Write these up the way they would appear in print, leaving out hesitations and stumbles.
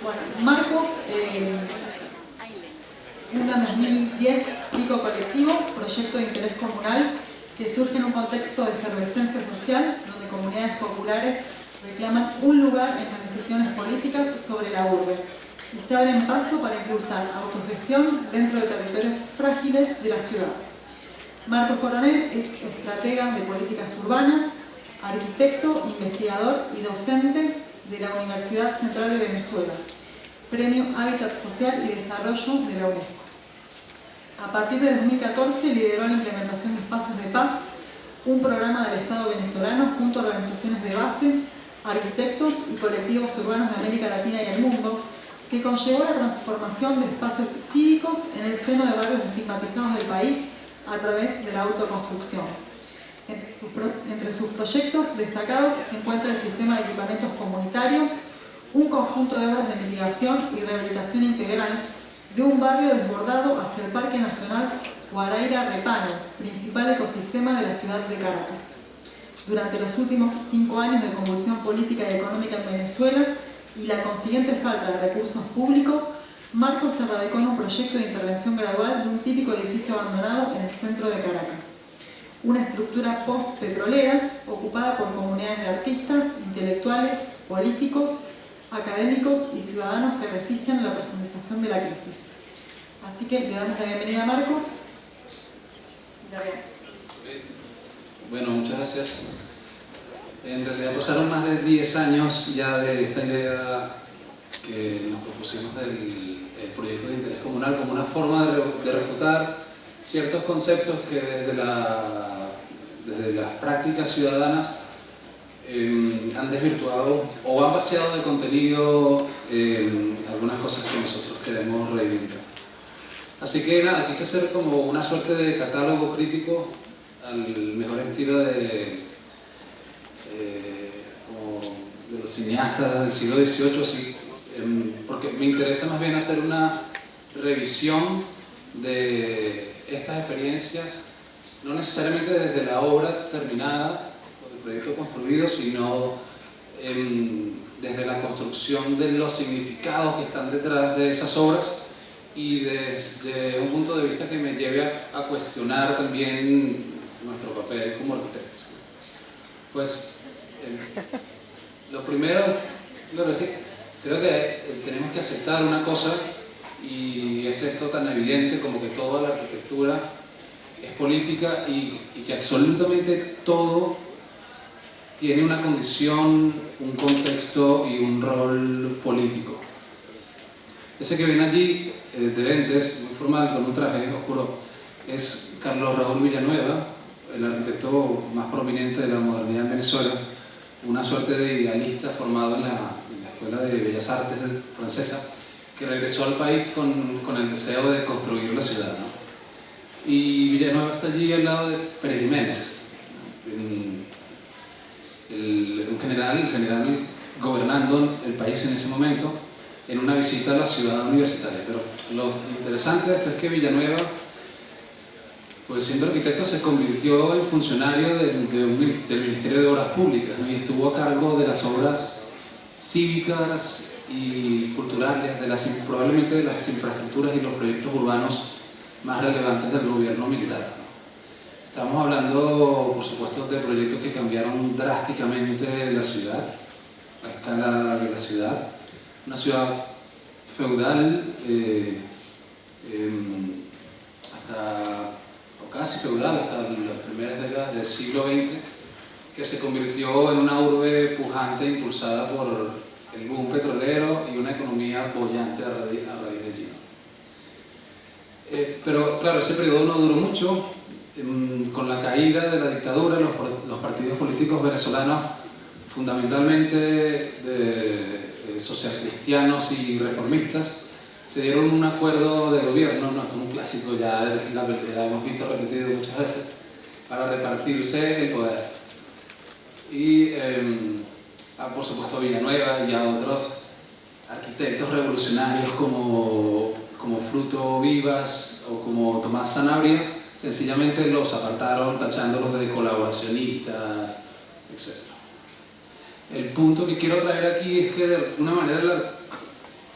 Bueno, Marcos funda en 2010 Pico Colectivo, proyecto de interés comunal que surge en un contexto de efervescencia social donde comunidades populares reclaman un lugar en las decisiones políticas sobre la urbe y se abren paso para impulsar autogestión dentro de territorios frágiles de la ciudad. Marcos Coronel es estratega de políticas urbanas, arquitecto, investigador y docente de la Universidad Central de Venezuela, Premio Hábitat Social y Desarrollo de la UNESCO. A partir de 2014 lideró la implementación de Espacios de Paz, un programa del Estado venezolano junto a organizaciones de base, arquitectos y colectivos urbanos de América Latina y el mundo, que conllevó la transformación de espacios cívicos en el seno de barrios estigmatizados del país a través de la autoconstrucción. Entre sus proyectos destacados se encuentra el sistema de equipamientos comunitarios, un conjunto de obras de mitigación y rehabilitación integral de un barrio desbordado hacia el Parque Nacional Guaraíra-Repano, principal ecosistema de la ciudad de Caracas. Durante los últimos 5 años de convulsión política y económica en Venezuela y la consiguiente falta de recursos públicos, Marcos se radicó en un proyecto de intervención gradual de un típico edificio abandonado en el centro de Caracas. Una estructura post-petrolera ocupada por comunidades de artistas, intelectuales, políticos, académicos y ciudadanos que resisten la profundización de la crisis. Así que le damos la bienvenida a Marcos y la veamos. Bueno, muchas gracias. En realidad pasaron más de 10 años ya de esta idea que nos propusimos del proyecto de interés comunal como una forma de refutar ciertos conceptos que desde las prácticas ciudadanas han desvirtuado o han vaciado de contenido algunas cosas que nosotros queremos reivindicar. Así que nada, quise hacer como una suerte de catálogo crítico al mejor estilo como de los cineastas del siglo XVIII, así, porque me interesa más bien hacer una revisión de estas experiencias, no necesariamente desde la obra terminada o el proyecto construido, sino desde la construcción de los significados que están detrás de esas obras y desde un punto de vista que me lleve a cuestionar también nuestro papel como arquitectos. Pues lo primero, claro, es que creo que tenemos que aceptar una cosa, y es esto tan evidente como que toda la arquitectura es política y que absolutamente todo tiene una condición, un contexto y un rol político. Ese que ven allí, de lentes, muy formal, con un traje oscuro, es Carlos Raúl Villanueva, el arquitecto más prominente de la modernidad en Venezuela, una suerte de idealista formado en la Escuela de Bellas Artes francesa, que regresó al país con el deseo de construir la ciudad, ¿no? Y Villanueva está allí al lado de Pérez Jiménez, un general gobernando el país en ese momento, en una visita a la ciudad universitaria. Pero lo interesante de esto es que Villanueva, pues siendo arquitecto, se convirtió en funcionario del Ministerio de Obras Públicas, ¿no? Y estuvo a cargo de las obras cívicas y culturales, probablemente de las infraestructuras y los proyectos urbanos más relevantes del gobierno militar, ¿no? Estamos hablando, por supuesto, de proyectos que cambiaron drásticamente la ciudad, la escala de la ciudad. Una ciudad feudal, o casi feudal, hasta las primeras décadas del siglo XX, que se convirtió en una urbe pujante impulsada por el boom petrolero y una economía bollante a raíz de allí. Pero claro, ese periodo no duró mucho. Con la caída de la dictadura, los partidos políticos venezolanos, fundamentalmente socialcristianos y reformistas, se dieron un acuerdo de gobierno, no, esto es un clásico, ya hemos visto repetido muchas veces, para repartirse el poder. Y por supuesto Villanueva y a otros arquitectos revolucionarios como Fruto Vivas o como Tomás Sanabria, sencillamente los apartaron tachándolos de colaboracionistas, etc. El punto que quiero traer aquí es que de alguna manera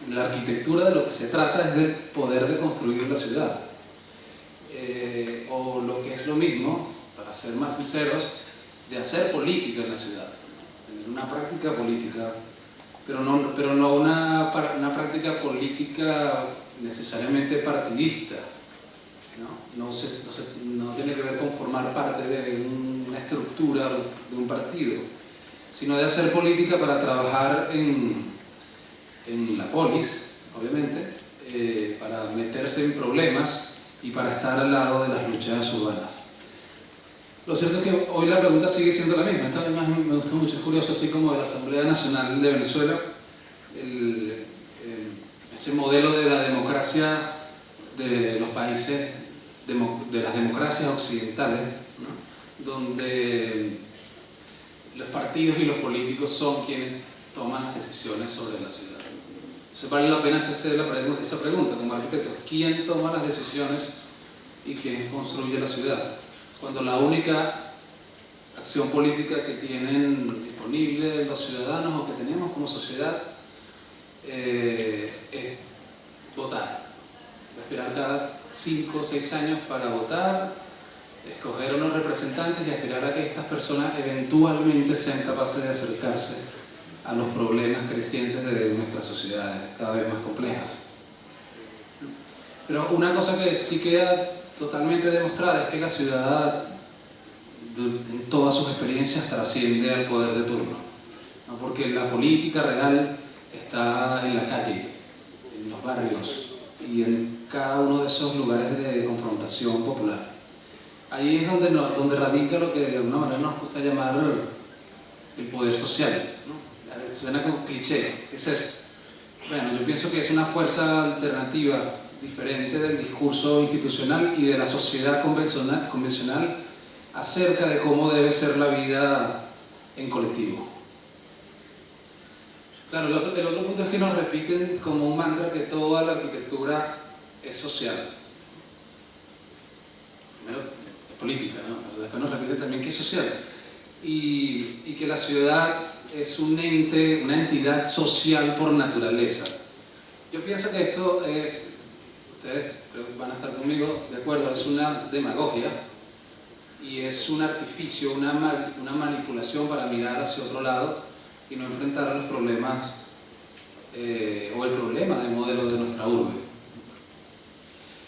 la arquitectura de lo que se trata es del poder de construir la ciudad. O lo que es lo mismo, para ser más sinceros, de hacer política en la ciudad, tener una práctica política, pero no una práctica política necesariamente partidista, ¿no? No tiene que ver con formar parte de una estructura de un partido, sino de hacer política para trabajar en la polis, obviamente, para meterse en problemas y para estar al lado de las luchas urbanas. Lo cierto es que hoy la pregunta sigue siendo la misma. Esta además me gusta mucho, es curioso, así como de la Asamblea Nacional de Venezuela, ese modelo de la democracia de los países, de las democracias occidentales, ¿no? Donde los partidos y los políticos son quienes toman las decisiones sobre la ciudad. Entonces vale la pena hacerse esa pregunta como arquitecto: ¿quién toma las decisiones y quién construye la ciudad? Cuando la única acción política que tienen disponible los ciudadanos o que tenemos como sociedad es votar. Esperar cada 5 o 6 años para votar, escoger unos representantes y aspirar a que estas personas eventualmente sean capaces de acercarse a los problemas crecientes de nuestras sociedades, cada vez más complejas. Pero una cosa que sí queda totalmente demostrada es que la ciudad, en todas sus experiencias, trasciende al poder de turno, ¿no? Porque la política real está en la calle, en los barrios y en cada uno de esos lugares de confrontación popular. Ahí es donde radica lo que de alguna manera nos gusta llamar el poder social, ¿no? Suena como cliché, ¿qué es eso? Bueno, yo pienso que es una fuerza alternativa diferente del discurso institucional y de la sociedad convencional acerca de cómo debe ser la vida en colectivo. Claro, el otro punto es que nos repiten como un mantra que toda la arquitectura es social. Primero es política, ¿no? Pero después nos repiten también que es social. Y que la ciudad es un ente, una entidad social por naturaleza. Yo pienso que esto es, ustedes creo que van a estar conmigo de acuerdo, es una demagogia y es un artificio, una manipulación para mirar hacia otro lado y no enfrentar a los problemas o el problema de modelo de nuestra urbe.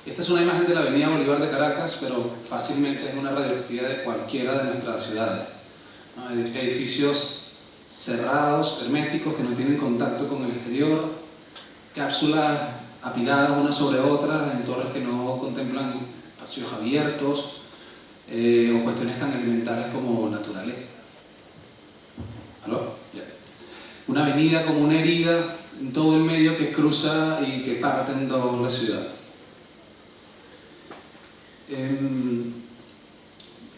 Esta es una imagen de la avenida Bolívar de Caracas, pero fácilmente es una radiografía de cualquiera de nuestras ciudades, ¿no? Edificios cerrados, herméticos, que no tienen contacto con el exterior, cápsulas apiladas unas sobre otras en torres que no contemplan espacios abiertos, o cuestiones tan elementales como naturaleza. ¿Aló? Ya. Una avenida como una herida en todo el medio que cruza y que parte en dos la ciudad.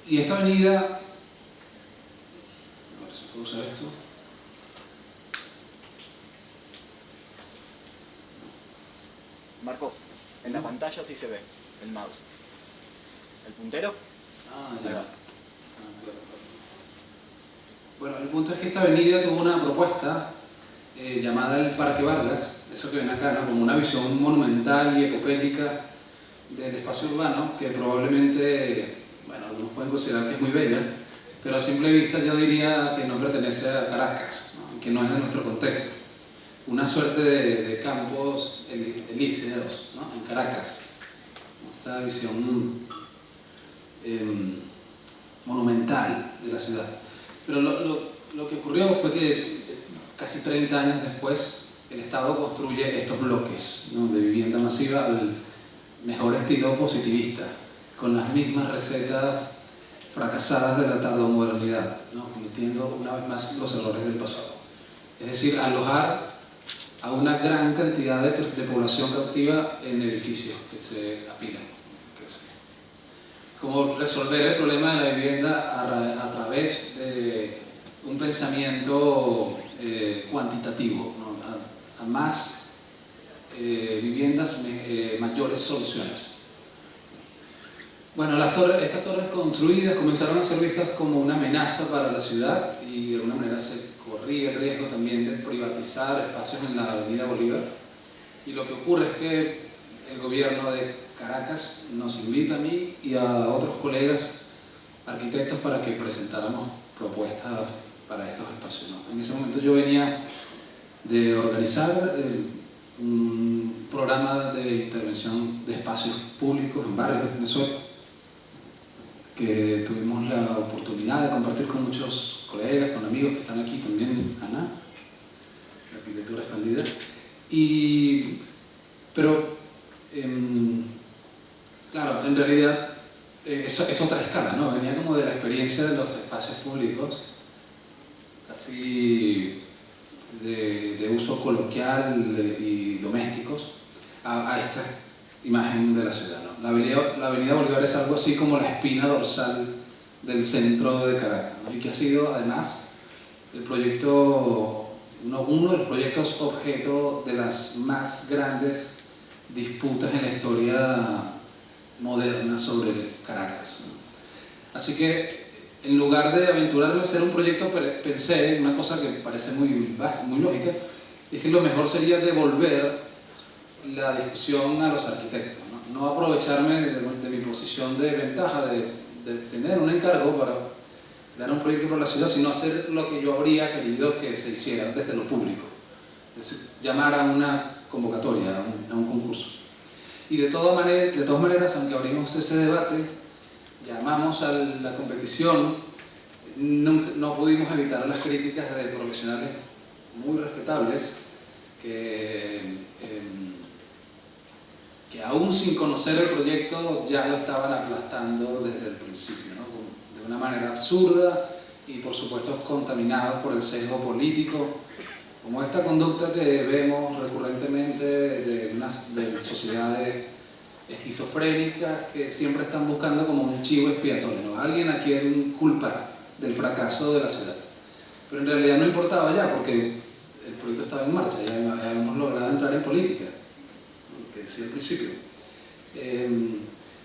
Y esta avenida, a ver si puedo usar esto. Marco, en la pantalla sí se ve el mouse. ¿El puntero? Ah, ya. Bueno, el punto es que esta avenida tuvo una propuesta llamada el Parque Vargas, eso que ven acá, ¿no? Como una visión monumental y ecopélica del espacio urbano, que probablemente, bueno, algunos pueden considerar que es muy bella, pero a simple vista yo diría que no pertenece a Caracas, ¿no? Que no es de nuestro contexto. Una suerte de campos elíseos, ¿no? En Caracas. Esta visión monumental de la ciudad. Pero lo que ocurrió fue que casi 30 años después el Estado construye estos bloques, ¿no? De vivienda masiva al mejor estilo positivista, con las mismas recetas fracasadas de la tardomodernidad, ¿no? Cometiendo una vez más los errores del pasado. Es decir, alojar a una gran cantidad de población cautiva en edificios que se apilan. Como resolver el problema de la vivienda a través de un pensamiento cuantitativo, ¿no? A más viviendas, mayores soluciones. Bueno, estas torres construidas comenzaron a ser vistas como una amenaza para la ciudad y de alguna manera se corría el riesgo también de privatizar espacios en la avenida Bolívar. Y lo que ocurre es que el gobierno de Caracas nos invita a mí y a otros colegas arquitectos para que presentáramos propuestas para estos espacios, ¿no? En ese momento yo venía de organizar un programa de intervención de espacios públicos en barrios de Venezuela, que tuvimos la oportunidad de compartir con muchos colegas, con amigos que están aquí también, Ana, de Arquitectura Expandida. Pero, claro, en realidad es otra escala, ¿no? Venía como de la experiencia de los espacios públicos, casi de uso coloquial y domésticos, a esta imagen de la ciudad, ¿no? La avenida Bolívar es algo así como la espina dorsal del centro de Caracas, ¿no? Y que ha sido además el proyecto, uno de los proyectos objeto de las más grandes disputas en la historia moderna sobre Caracas, ¿no? Así que en lugar de aventurarme a hacer un proyecto, pensé en una cosa que parece muy básica, muy lógica, es que lo mejor sería devolver la discusión a los arquitectos, no aprovecharme de mi posición de ventaja, de tener un encargo para dar un proyecto para la ciudad, sino hacer lo que yo habría querido que se hiciera desde lo público, es decir, llamar a una convocatoria, a un concurso. Y de todas maneras, aunque abrimos ese debate, llamamos a la competición, no pudimos evitar las críticas de profesionales muy respetables que aún sin conocer el proyecto ya lo estaban aplastando desde el principio, ¿no? De una manera absurda y por supuesto contaminados por el sesgo político, como esta conducta que vemos recurrentemente de sociedades esquizofrénicas que siempre están buscando como un chivo expiatorio, ¿no? Alguien a quien culpar del fracaso de la ciudad. Pero en realidad no importaba ya, porque el proyecto estaba en marcha, ya habíamos logrado entrar en política, que decía al principio.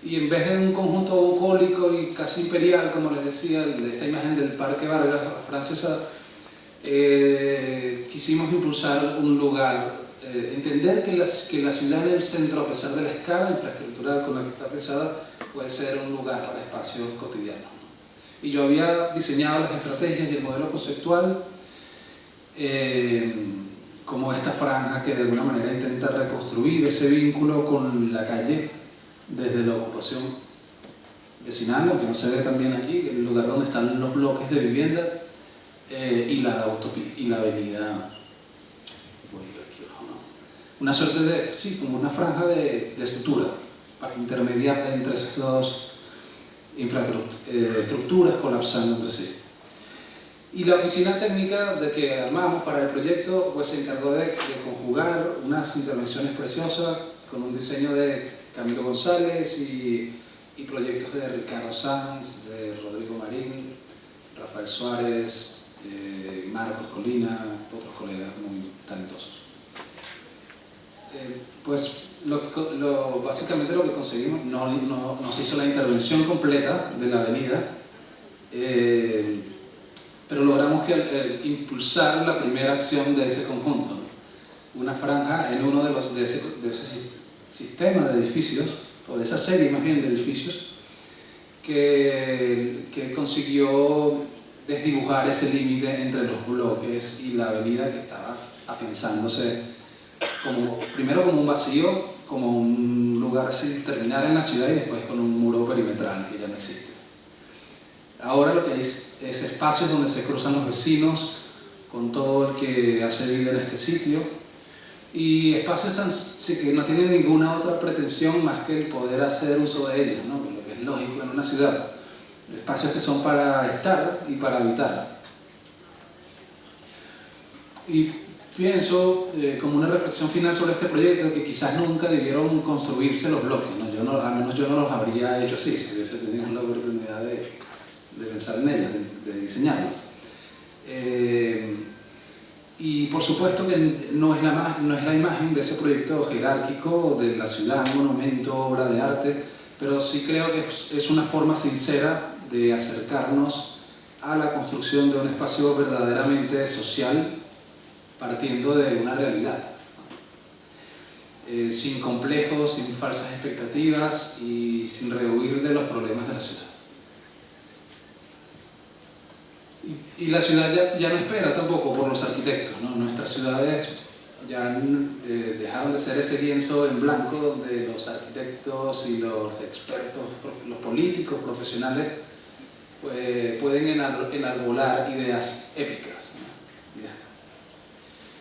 Y en vez de un conjunto bucólico y casi imperial, como les decía, de esta imagen del Parque Vargas francesa, quisimos impulsar un lugar, entender que la ciudad en el centro, a pesar de la escala infraestructural con la que está pensada, puede ser un lugar para espacios cotidianos. Y yo había diseñado las estrategias y el modelo conceptual como esta franja que de alguna manera intenta reconstruir ese vínculo con la calle desde la ocupación vecinal, aunque no se ve también aquí, el lugar donde están los bloques de vivienda y la avenida Bolívar, ¿no? Una suerte de, sí, como una franja de estructura para intermediar entre esas dos estructuras colapsando entre sí. Y la oficina técnica que armamos para el proyecto pues se encargó de conjugar unas intervenciones preciosas con un diseño de Camilo González y proyectos de Ricardo Sanz, de Rodrigo Marín, Rafael Suárez, Marcos Colina, otros colegas muy talentosos. Pues básicamente lo que conseguimos, no se hizo la intervención completa de la avenida, pero logramos impulsar la primera acción de ese conjunto, ¿no? Una franja en uno de ese sistema de edificios, o de esa serie más bien de edificios, que consiguió desdibujar ese límite entre los bloques y la avenida que estaba afianzándose primero como un vacío, como un lugar sin terminar en la ciudad y después con un muro perimetral que ya no existe. Ahora lo que hay es espacios donde se cruzan los vecinos con todo el que hace vida en este sitio y espacios que no tienen ninguna otra pretensión más que el poder hacer uso de ellos, ¿no? Lo que es lógico en una ciudad. Espacios que son para estar y para habitar. Y pienso, como una reflexión final sobre este proyecto, que quizás nunca debieron construirse los bloques, ¿no? Al menos yo no los habría hecho así, si hubiese tenido la oportunidad de pensar en ellos, de diseñarlos. Y por supuesto que no es la imagen de ese proyecto jerárquico de la ciudad, monumento, obra de arte, pero sí creo que es una forma sincera de acercarnos a la construcción de un espacio verdaderamente social, partiendo de una realidad. sin complejos, sin falsas expectativas y sin rehuir de los problemas de la ciudad. Y la ciudad ya no espera tampoco por los arquitectos, ¿no? Nuestras ciudades ya dejaron de ser ese lienzo en blanco donde los arquitectos y los expertos, los políticos profesionales pueden enarbolar ideas épicas, ¿no?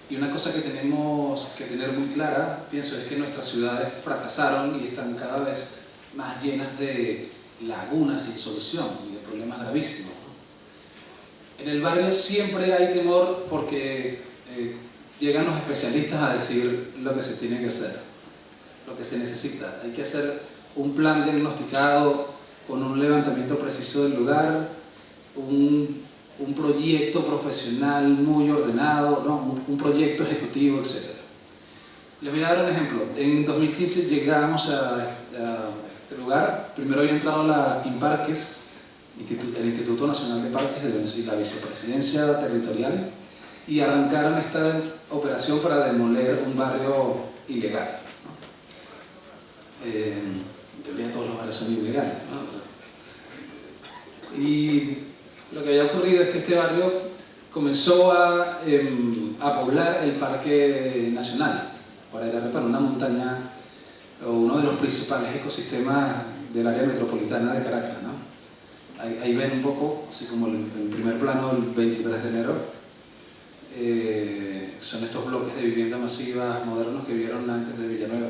Y una cosa que tenemos que tener muy clara, pienso, es que nuestras ciudades fracasaron y están cada vez más llenas de lagunas sin solución y de problemas gravísimos, ¿no? En el barrio siempre hay temor porque llegan los especialistas a decir lo que se tiene que hacer, lo que se necesita. Hay que hacer un plan diagnosticado con un levantamiento preciso del lugar, un proyecto profesional muy ordenado, ¿no? Un proyecto ejecutivo, etc. Les voy a dar un ejemplo. En 2015 llegamos a este lugar. Primero había entrado la INPARQUES, el Instituto Nacional de Parques y la Vicepresidencia Territorial, y arrancaron esta operación para demoler un barrio ilegal, ¿no? En teoría todos los barrios son ilegales, ¿no? Y lo que había ocurrido es que este barrio comenzó a poblar el Parque Nacional, para una montaña, uno de los principales ecosistemas del área metropolitana de Caracas, ¿no? Ahí ven un poco, así como el primer plano del 23 de enero, son estos bloques de vivienda masiva modernos que vieron antes de Villanueva.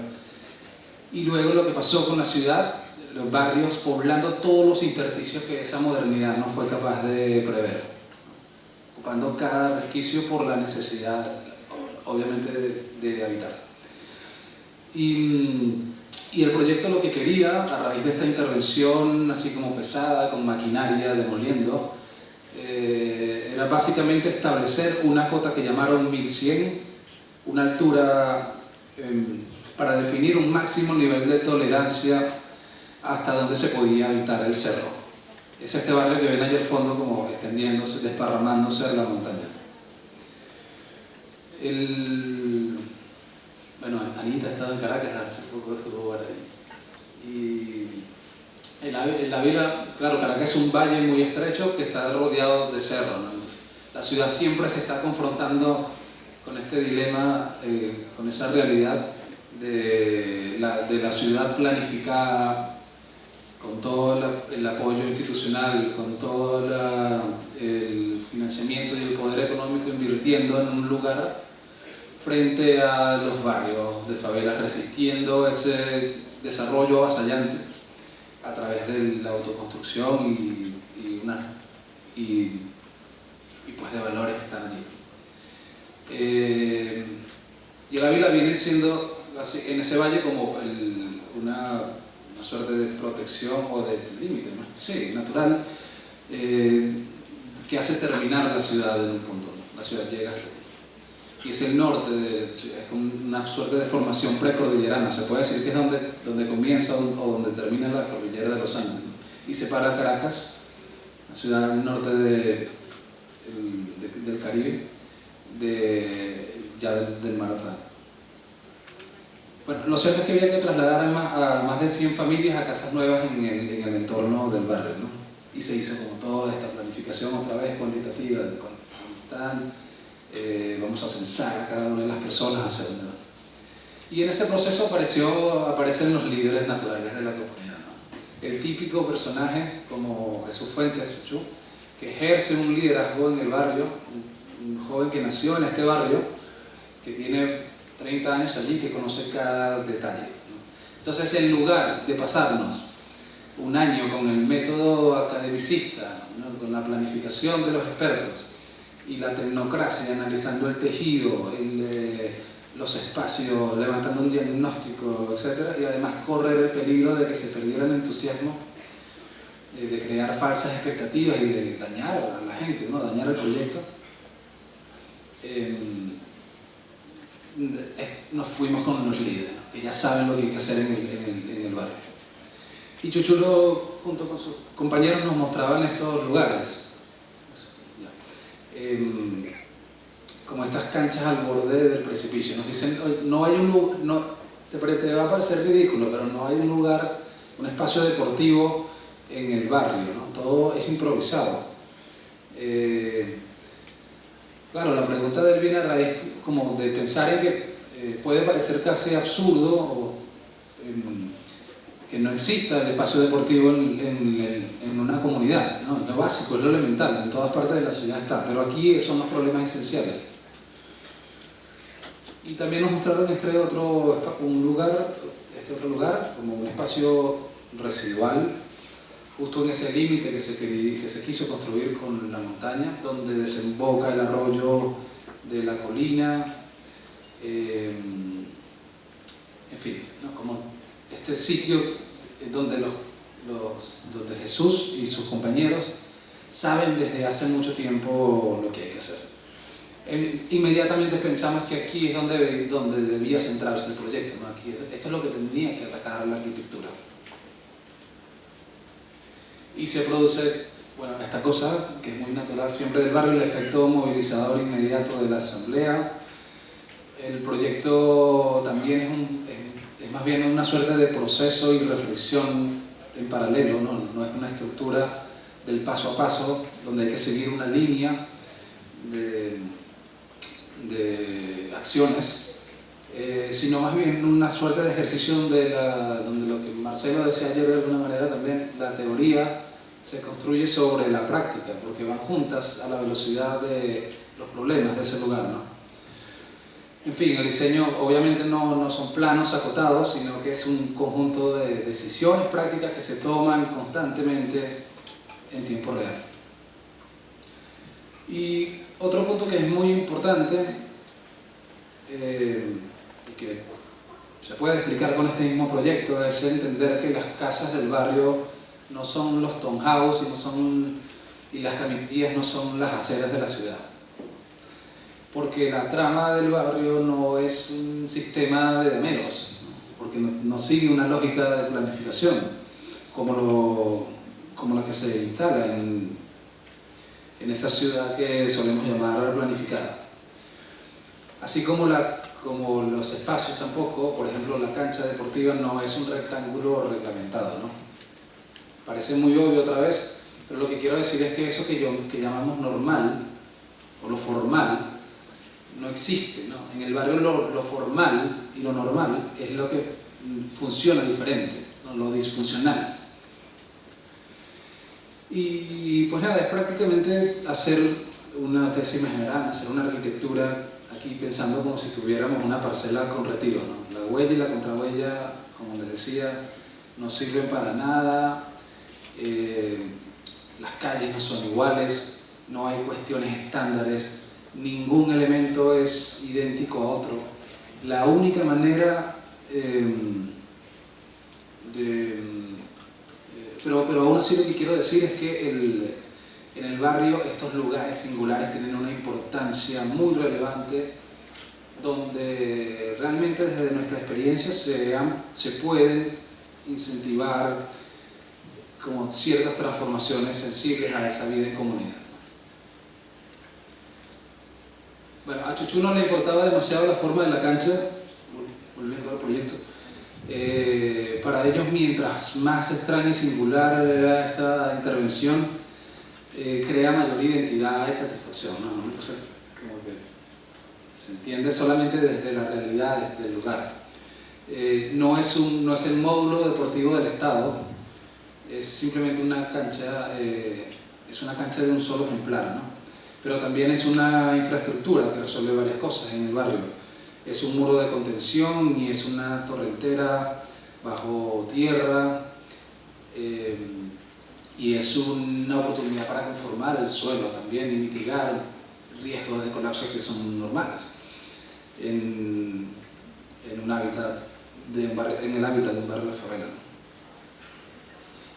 Y luego lo que pasó con la ciudad, los barrios poblando todos los intersticios que esa modernidad no fue capaz de prever, ocupando cada resquicio por la necesidad, obviamente, de habitar. Y el proyecto lo que quería, a raíz de esta intervención así como pesada, con maquinaria, demoliendo, era básicamente establecer una cota que llamaron 1100, una altura para definir un máximo nivel de tolerancia hasta donde se podía habitar el cerro. Es este barrio que ven allá al fondo como extendiéndose, desparramándose de la montaña. Bueno, Anita ha estado en Caracas, hace poco estuvo por ahí. Y el Ávila, claro, Caracas es un valle muy estrecho que está rodeado de cerro, ¿no? La ciudad siempre se está confrontando con este dilema, con esa realidad de la ciudad planificada, con todo el apoyo institucional, con todo el financiamiento y el poder económico invirtiendo en un lugar, frente a los barrios de favelas resistiendo ese desarrollo avasallante a través de la autoconstrucción y pues de valores que están allí. Y el Ávila viene siendo en ese valle como una suerte de protección o de límite, ¿no? Sí, natural, que hace terminar la ciudad en un punto, ¿no? La ciudad llega y es el norte, es una suerte de formación precordillerana, se puede decir que es donde comienza o donde termina la cordillera de los Andes, ¿no? Y separa Caracas, la ciudad del norte del Caribe, ya del mar Atlántico. Bueno, lo cierto es que había que trasladar a más de 100 familias a casas nuevas en el entorno del barrio, ¿no? Y se hizo como toda esta planificación otra vez cuantitativa de cuánto están, vamos a censar a cada una de las personas hacia dónde van. Y en ese proceso aparecen los líderes naturales de la comunidad, ¿no? El típico personaje como Jesús Fuentes, Chuchu, que ejerce un liderazgo en el barrio, un joven que nació en este barrio, que tiene 30 años allí, que conoce cada detalle, ¿no? Entonces, en lugar de pasarnos un año con el método academicista, ¿no? Con la planificación de los expertos y la tecnocracia, analizando el tejido, los espacios, levantando un diagnóstico, etc., y además correr el peligro de que se perdiera el entusiasmo, de crear falsas expectativas y de dañar a la gente, ¿no? Dañar el proyecto. Nos fuimos con los líderes, ¿no? Que ya saben lo que hay que hacer en el barrio. Y Chuchulo, junto con sus compañeros, nos mostraban estos lugares, como estas canchas al borde del precipicio. Nos dicen, no hay te va a parecer ridículo, pero no hay un lugar, un espacio deportivo en el barrio, ¿no? Todo es improvisado. Claro, la pregunta de él viene a raíz como de pensar en que puede parecer casi absurdo o, que no exista el espacio deportivo en una comunidad, ¿no? Es lo básico, es lo elemental, en todas partes de la ciudad está, pero aquí son los problemas esenciales. Y también nos mostraron este otro lugar como un espacio residual, justo en ese límite que se quiso construir con la montaña, donde desemboca el arroyo de la colina, en fin, ¿no? Como este sitio donde donde Jesús y sus compañeros saben desde hace mucho tiempo lo que hay que hacer. Inmediatamente pensamos que aquí es donde debía centrarse el proyecto, ¿no? Esto es lo que tendría que atacar la arquitectura. Y se produce, bueno, esta cosa que es muy natural siempre del barrio, el efecto movilizador inmediato de la asamblea. El proyecto también es más bien una suerte de proceso y reflexión en paralelo, no es una estructura del paso a paso donde hay que seguir una línea de acciones, sino más bien una suerte de ejercicio donde lo que Marcelo decía ayer de alguna manera también, la teoría se construye sobre la práctica, porque van juntas a la velocidad de los problemas de ese lugar, ¿no? En fin, el diseño obviamente no son planos acotados, sino que es un conjunto de decisiones prácticas que se toman constantemente en tiempo real. Y otro punto que es muy importante y que se puede explicar con este mismo proyecto es entender que las casas del barrio no son los townhouse y las caminerías no son las aceras de la ciudad. Porque la trama del barrio no es un sistema de dameros, porque no sigue una lógica de planificación como la que se instala en esa ciudad que solemos llamar planificada. Así como los espacios tampoco, por ejemplo la cancha deportiva no es un rectángulo reglamentado, ¿no? Parece muy obvio otra vez, pero lo que quiero decir es que eso que llamamos normal, o lo formal, no existe, ¿no? En el barrio lo formal y lo normal es lo que funciona diferente, ¿no? Lo disfuncional. Y pues nada, es prácticamente ustedes se imaginarán, hacer una arquitectura aquí pensando como si tuviéramos una parcela con retiro, ¿no? La huella y la contrahuella, como les decía, no sirven para nada, las calles no son iguales, no hay cuestiones estándares, ningún elemento es idéntico a otro. La única manera pero aún así lo que quiero decir es que en el barrio estos lugares singulares tienen una importancia muy relevante, donde realmente desde nuestra experiencia se pueden incentivar como ciertas transformaciones sensibles a esa vida en comunidad. Bueno, a Chuchu no le importaba demasiado la forma de la cancha, volviendo al proyecto. Para ellos, mientras más extraña y singular era esta intervención, crea mayor identidad y satisfacción, ¿no? Entonces, como que se entiende solamente desde la realidad del lugar. No es el módulo deportivo del Estado, es simplemente una cancha, es una cancha de un solo ejemplar, ¿no? Pero también es una infraestructura que resuelve varias cosas en el barrio. Es un muro de contención y es una torrentera bajo tierra, y es una oportunidad para conformar el suelo también y mitigar riesgos de colapso que son normales en el hábitat de un barrio de favela.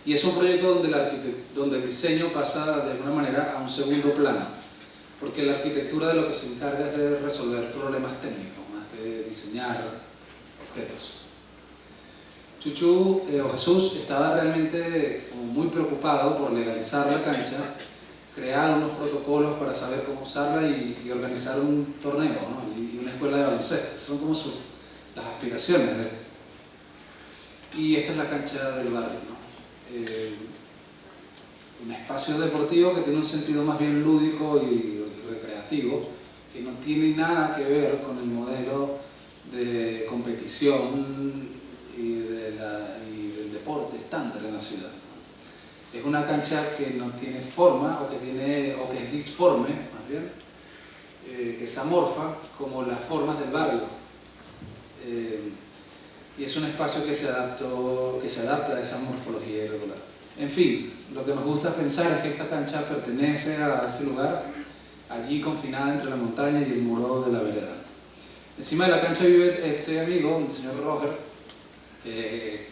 Y es un proyecto donde el diseño pasa de alguna manera a un segundo plano, porque la arquitectura de lo que se encarga es de resolver problemas técnicos más que de diseñar objetos. Chuchu o Jesús estaba realmente como muy preocupado por legalizar la cancha, crear unos protocolos para saber cómo usarla y organizar un torneo, ¿no? Y una escuela de baloncesto. Son como las aspiraciones Y esta es la cancha del barrio, ¿no? Un espacio deportivo que tiene un sentido más bien lúdico y recreativo, que no tiene nada que ver con el modelo de competición y del deporte estándar en la ciudad. Es una cancha que no tiene forma o que es disforme, más bien, que es amorfa como las formas del barrio. Y es un espacio que se adapta a esa morfología irregular. En fin, lo que nos gusta pensar es que esta cancha pertenece a ese lugar, allí confinada entre la montaña y el muro de la vereda. Encima de la cancha vive este amigo, el señor Roger, que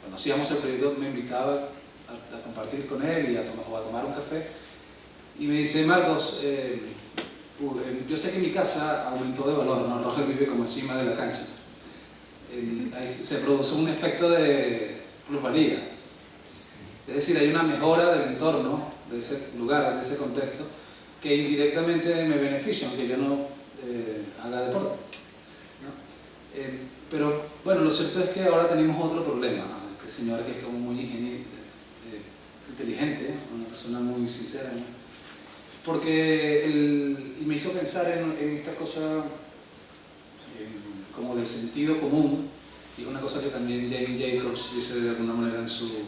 cuando hacíamos el proyecto me invitaba a compartir con él y a tomar un café. Y me dice, Marcos, yo sé que mi casa aumentó de valor, ¿no? Roger vive como encima de la cancha. Ahí se produce un efecto de plusvalía. Es decir, hay una mejora del entorno, de ese lugar, de ese contexto, que indirectamente me beneficia, aunque yo no haga deporte, ¿no? Pero bueno, lo cierto es que ahora tenemos otro problema, ¿no? Este señor que es como muy inteligente, una persona muy sincera, ¿no? Porque y me hizo pensar en esta cosa como del sentido común, y una cosa que también Jane Jacobs dice de alguna manera en su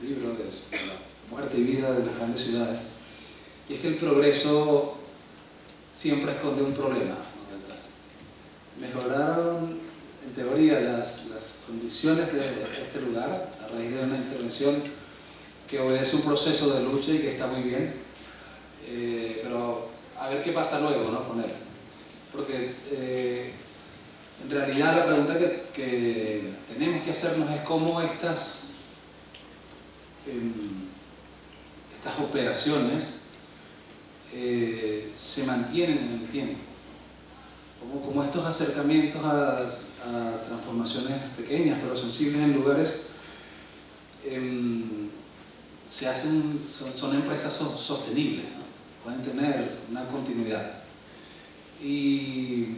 libro de la muerte y vida de las grandes ciudades, y es que el progreso siempre esconde un problema, ¿no? Detrás. Mejoraron en teoría las condiciones de este lugar a raíz de una intervención que obedece un proceso de lucha y que está muy bien, pero a ver qué pasa luego, ¿no? Con él. Porque en realidad la pregunta que tenemos que hacernos es cómo estas operaciones se mantienen en el tiempo. Como estos acercamientos a transformaciones pequeñas pero sensibles en lugares son empresas sostenibles, ¿no? Pueden tener una continuidad. ¿Y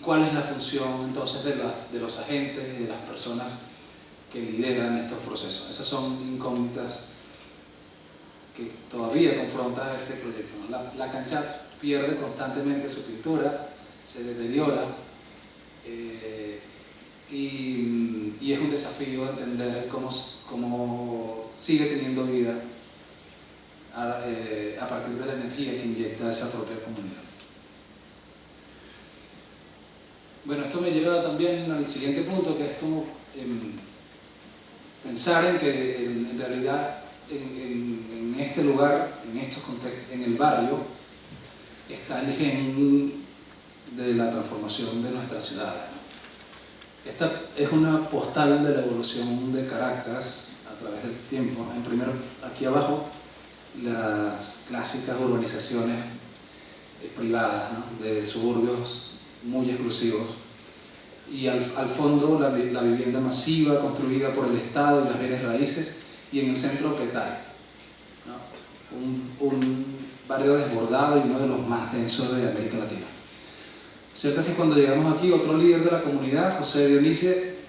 cuál es la función entonces de los agentes y de las personas que lideran estos procesos? Esas son incógnitas que todavía confrontan este proyecto, ¿no? La cancha pierde constantemente su pintura, se deteriora, y es un desafío entender cómo sigue teniendo vida a partir de la energía que inyecta esa propia comunidad. Bueno, esto me lleva también al siguiente punto, que es como pensar en que en realidad en este lugar, en estos contextos, en el barrio, está el gen de la transformación de nuestras ciudades, ¿no? Esta es una postal de la evolución de Caracas a través del tiempo. En primero, aquí abajo, las clásicas urbanizaciones privadas, ¿no? De suburbios muy exclusivos, y al fondo la vivienda masiva construida por el Estado y las bienes raíces, y en el centro Petare, ¿no? Un barrio desbordado y uno de los más densos de América Latina. Cierto es que cuando llegamos aquí, otro líder de la comunidad, José Dionise,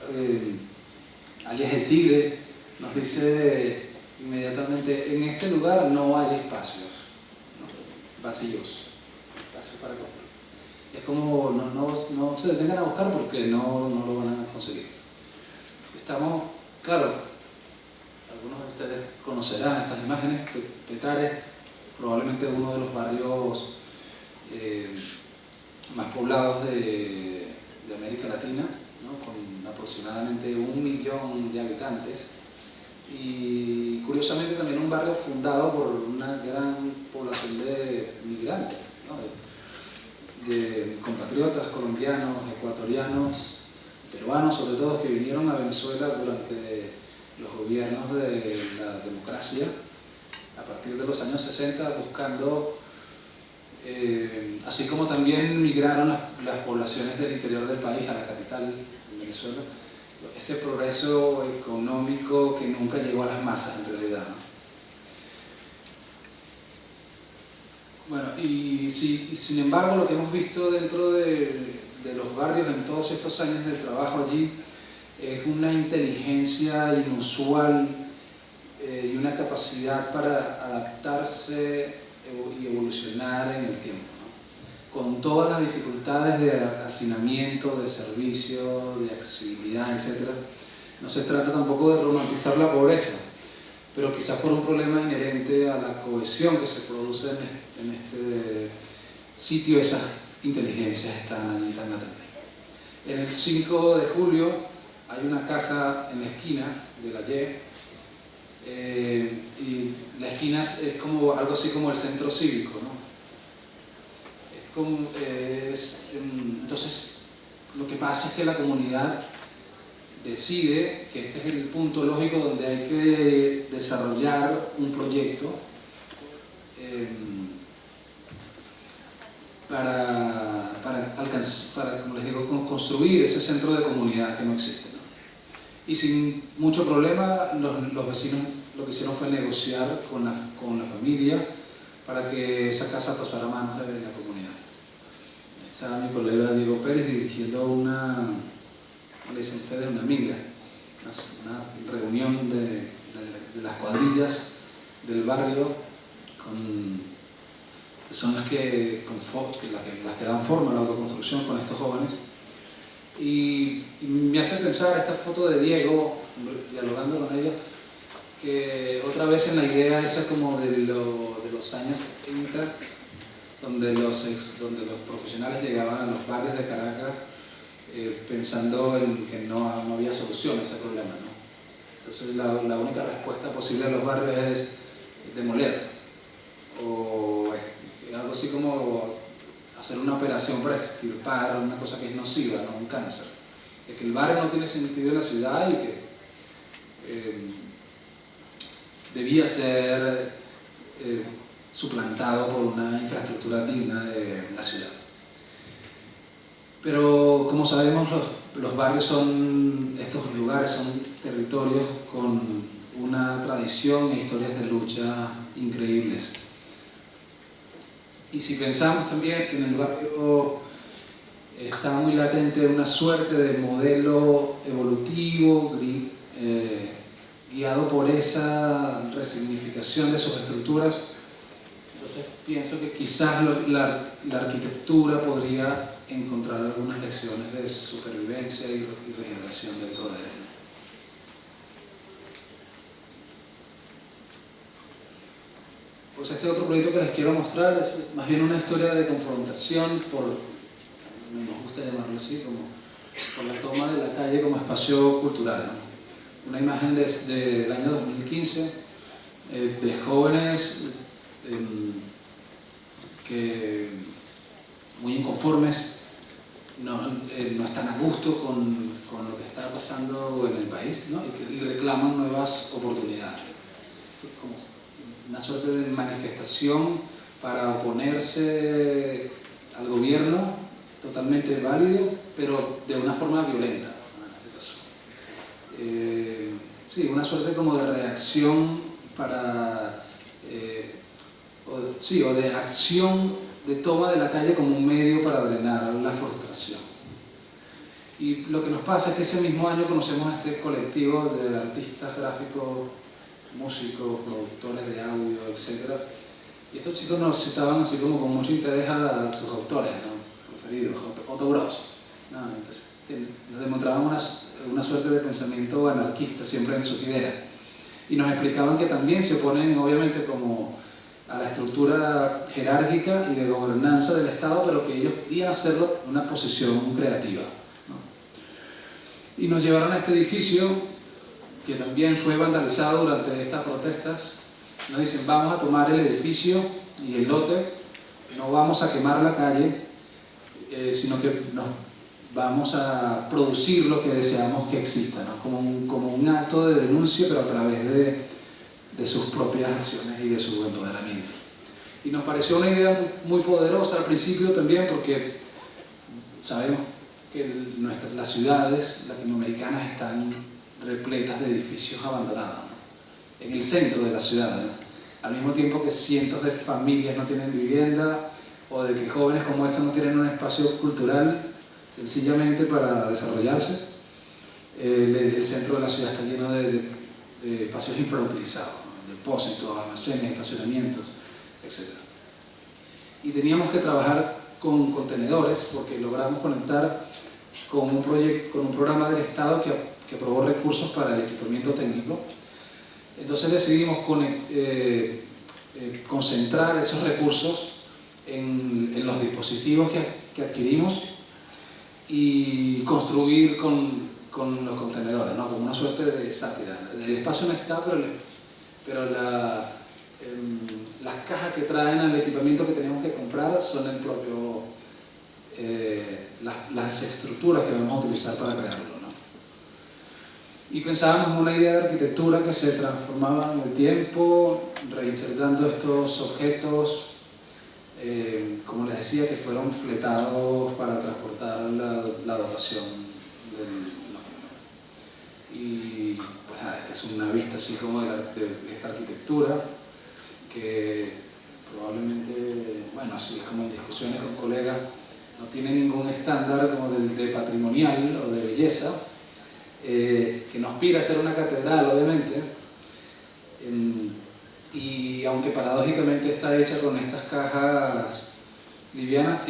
alias el Tigre, nos dice inmediatamente: en este lugar no hay espacios, ¿no? Vacíos, espacios para construir. Es como no se detengan a buscar porque no lo van a conseguir. Estamos, claro, algunos de ustedes conocerán estas imágenes. Petare es probablemente uno de los barrios más poblados de América Latina, ¿no? Con aproximadamente 1 millón de habitantes, y curiosamente también un barrio fundado por una gran población de migrantes, ¿no? De compatriotas colombianos, ecuatorianos, peruanos sobre todo, que vinieron a Venezuela durante los gobiernos de la democracia a partir de los años 60 buscando, así como también migraron las poblaciones del interior del país a la capital de Venezuela, ese progreso económico que nunca llegó a las masas en realidad, ¿no? Bueno, y sin embargo lo que hemos visto dentro de los barrios en todos estos años de trabajo allí es una inteligencia inusual y una capacidad para adaptarse y evolucionar en el tiempo, ¿no? Con todas las dificultades de hacinamiento, de servicio, de accesibilidad, etc. No se trata tampoco de romantizar la pobreza, pero quizás por un problema inherente a la cohesión que se produce en este sitio, esas inteligencias están allí tan latentes. En el 5 de julio hay una casa en la esquina de la Y, y la esquina es como algo así como el centro cívico, ¿no? Entonces, lo que pasa es que la comunidad decide que este es el punto lógico donde hay que desarrollar un proyecto para, como les digo, construir ese centro de comunidad que no existe, ¿no? Y sin mucho problema, los vecinos lo que hicieron fue negociar con la familia para que esa casa pasara a manos de la comunidad. Está mi colega Diego Pérez dirigiendo una, le dicen ustedes, una minga, una reunión de las cuadrillas del barrio, son las que dan forma a la autoconstrucción con estos jóvenes. Y me hace pensar esta foto de Diego, dialogando con ellos, que otra vez en la idea esa como de los años 30, donde los profesionales llegaban a los barrios de Caracas pensando en que no había solución a ese problema, ¿no? Entonces la única respuesta posible a los barrios es demoler, o algo así como hacer una operación para extirpar una cosa que es nociva, ¿no? Un cáncer. Es que el barrio no tiene sentido en la ciudad y que debía ser suplantado por una infraestructura digna de la ciudad. Pero como sabemos, los barrios estos lugares son territorios con una tradición e historias de lucha increíbles. Y si pensamos también que en el barrio está muy latente una suerte de modelo evolutivo, guiado por esa resignificación de sus estructuras, entonces pienso que quizás la arquitectura podría encontrar algunas lecciones de supervivencia y regeneración dentro de él. Pues este otro proyecto que les quiero mostrar es más bien una historia de confrontación nos gusta llamarlo así, como por la toma de la calle como espacio cultural, ¿no? Una imagen del año 2015 de jóvenes que muy inconformes, no están a gusto con lo que está pasando en el país, ¿no? y reclaman nuevas oportunidades. Como una suerte de manifestación para oponerse al gobierno, totalmente válido, pero de una forma violenta, en este caso. Sí, una suerte como de reacción o de acción de toma de la calle como un medio para drenar la frustración. Y lo que nos pasa es que ese mismo año conocemos a este colectivo de artistas gráficos, músicos, productores de audio, etc. Y estos chicos nos citaban así como con mucho interés a sus autores, ¿no? Preferidos, Otto Gross, ¿no? Entonces nos demostraban una suerte de pensamiento anarquista siempre en sus ideas. Y nos explicaban que también se oponen, obviamente, como a la estructura jerárquica y de gobernanza del Estado, pero que ellos querían hacerlo en una posición creativa, ¿no? Y nos llevaron a este edificio que también fue vandalizado durante estas protestas. Nos dicen, vamos a tomar el edificio y el lote, no vamos a quemar la calle, sino que vamos a producir lo que deseamos que exista, ¿no? como un acto de denuncia, pero a través de sus propias acciones y de su empoderamiento. Y nos pareció una idea muy poderosa al principio también, porque sabemos que las ciudades latinoamericanas están repletas de edificios abandonados, ¿no? En el centro de la ciudad, ¿no? Al mismo tiempo que cientos de familias no tienen vivienda, o de que jóvenes como estos no tienen un espacio cultural sencillamente para desarrollarse. El centro de la ciudad está lleno de espacios infrautilizados, ¿no? Depósitos, almacenes, estacionamientos, etc. Y teníamos que trabajar con contenedores porque logramos conectar con un programa del Estado que aprobó recursos para el equipamiento técnico. Entonces decidimos concentrar esos recursos en los dispositivos que adquirimos y construir con los contenedores, ¿no? Como una suerte de sátira. El espacio no está, pero las cajas que traen al equipamiento que tenemos que comprar son el propio, las estructuras que vamos a utilizar para crearlo, ¿no? Y pensábamos en una idea de arquitectura que se transformaba en el tiempo, reinsertando estos objetos, como les decía, que fueron fletados para transportar la dotación del. Y pues nada, esta es una vista así como de esta arquitectura que probablemente, bueno, así es como en discusiones con colegas, no tiene ningún estándar como de patrimonial o de belleza, que no aspira a ser una catedral, obviamente, y aunque paradójicamente está hecha con estas cajas livianas,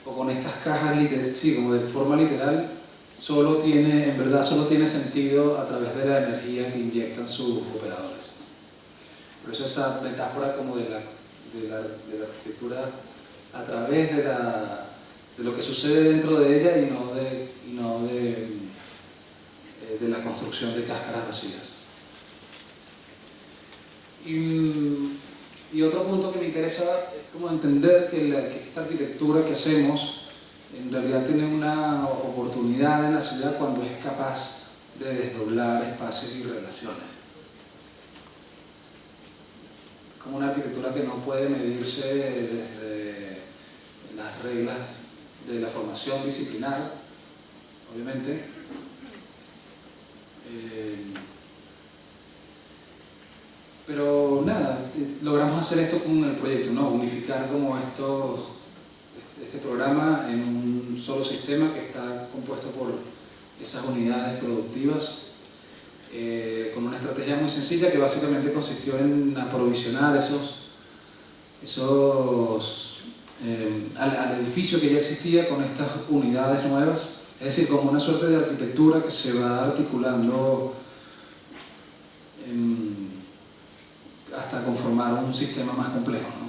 o con estas cajas, sí, como de forma literal, en verdad solo tiene sentido a través de la energía que inyectan sus operadores. Por eso esa metáfora como de la arquitectura a través de lo que sucede dentro de ella y no de la construcción de cáscaras vacías. Y otro punto que me interesa es como entender que esta arquitectura que hacemos en realidad tiene una oportunidad en la ciudad cuando es capaz de desdoblar espacios y relaciones. Como una arquitectura que no puede medirse desde las reglas de la formación disciplinar, obviamente. Pero nada, logramos hacer esto con el proyecto, ¿no? Unificar como este programa en un solo sistema que está compuesto por esas unidades productivas, con una estrategia muy sencilla que básicamente consistió en aprovisionar al edificio que ya existía con estas unidades nuevas, es decir, como una suerte de arquitectura que se va articulando hasta conformar un sistema más complejo, ¿no?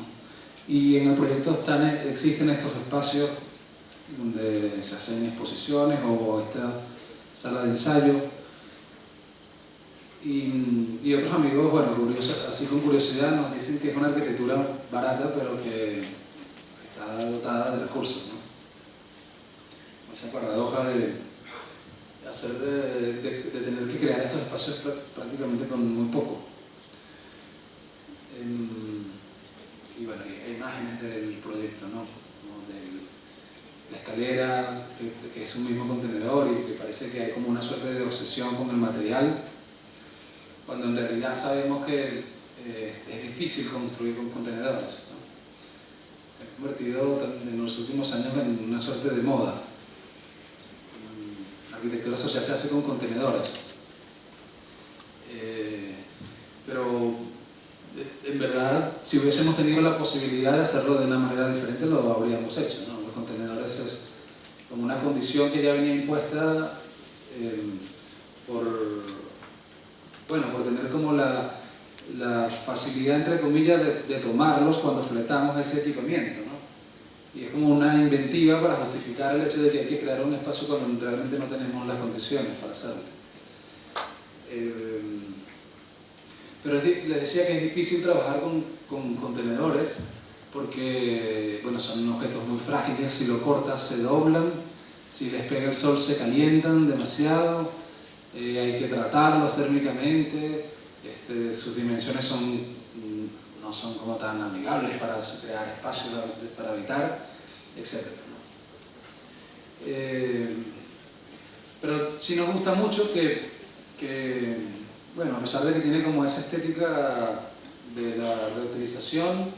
Y en el proyecto existen estos espacios donde se hacen exposiciones o esta sala de ensayo. Y otros amigos, bueno, así con curiosidad, nos dicen que es una arquitectura barata, pero que está dotada de recursos, ¿no? Esa paradoja de tener que crear estos espacios prácticamente con muy poco. Y bueno, hay imágenes del proyecto, ¿no? Como de la escalera, que es un mismo contenedor y que parece que hay como una suerte de obsesión con el material, cuando en realidad sabemos que es difícil construir con contenedores, ¿no? Se ha convertido en los últimos años en una suerte de moda. La arquitectura social se hace con contenedores. Pero en verdad, si hubiésemos tenido la posibilidad de hacerlo de una manera diferente, lo habríamos hecho, ¿no? Los contenedores es como una condición que ya venía impuesta por tener como la facilidad, entre comillas, de tomarlos cuando fletamos ese equipamiento, ¿no? Y es como una inventiva para justificar el hecho de que hay que crear un espacio cuando realmente no tenemos las condiciones para hacerlo. Pero les decía que es difícil trabajar con contenedores porque, bueno, son objetos muy frágiles, si lo cortas se doblan, si les pega el sol se calientan demasiado, hay que tratarlos térmicamente, sus dimensiones no son como tan amigables para crear espacios para habitar, etc. Pero sí nos gusta mucho que bueno, a pesar de que tiene como esa estética de la reutilización,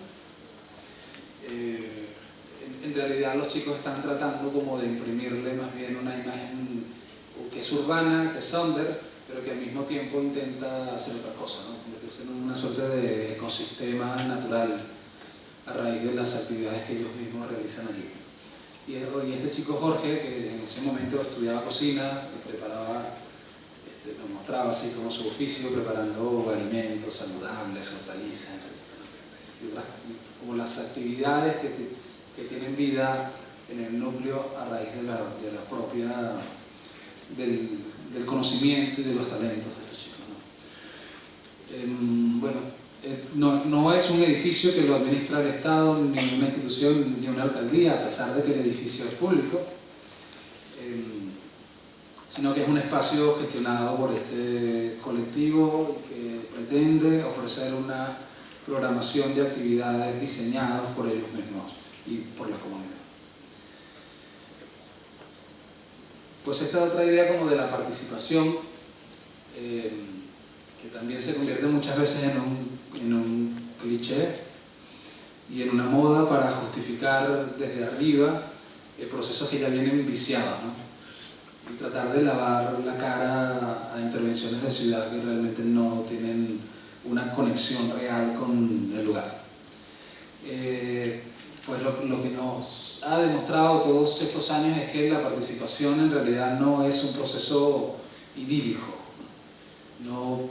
en realidad los chicos están tratando como de imprimirle más bien una imagen que es urbana, que es under, pero que al mismo tiempo intenta hacer otra cosa, ¿no? Convertirse en una suerte de ecosistema natural a raíz de las actividades que ellos mismos realizan allí. Y este chico Jorge, que en ese momento estudiaba cocina, preparaba, nos mostraba así como su oficio, preparando alimentos saludables, hortalizas, como las actividades que tienen vida en el núcleo a raíz de la propia, del conocimiento y de los talentos de estos chicos, ¿no? Bueno, no es un edificio que lo administra el Estado, ni una institución, ni una alcaldía, a pesar de que el edificio es público, sino que es un espacio gestionado por este colectivo que pretende ofrecer una programación de actividades diseñadas por ellos mismos y por la comunidad. Pues esta otra idea como de la participación, que también se convierte muchas veces en un cliché y en una moda para justificar desde arriba procesos que ya vienen viciados, ¿no? Y tratar de lavar la cara a intervenciones de ciudad que realmente no tienen una conexión real con el lugar. Pues lo que nos ha demostrado todos estos años es que la participación en realidad no es un proceso idílico, no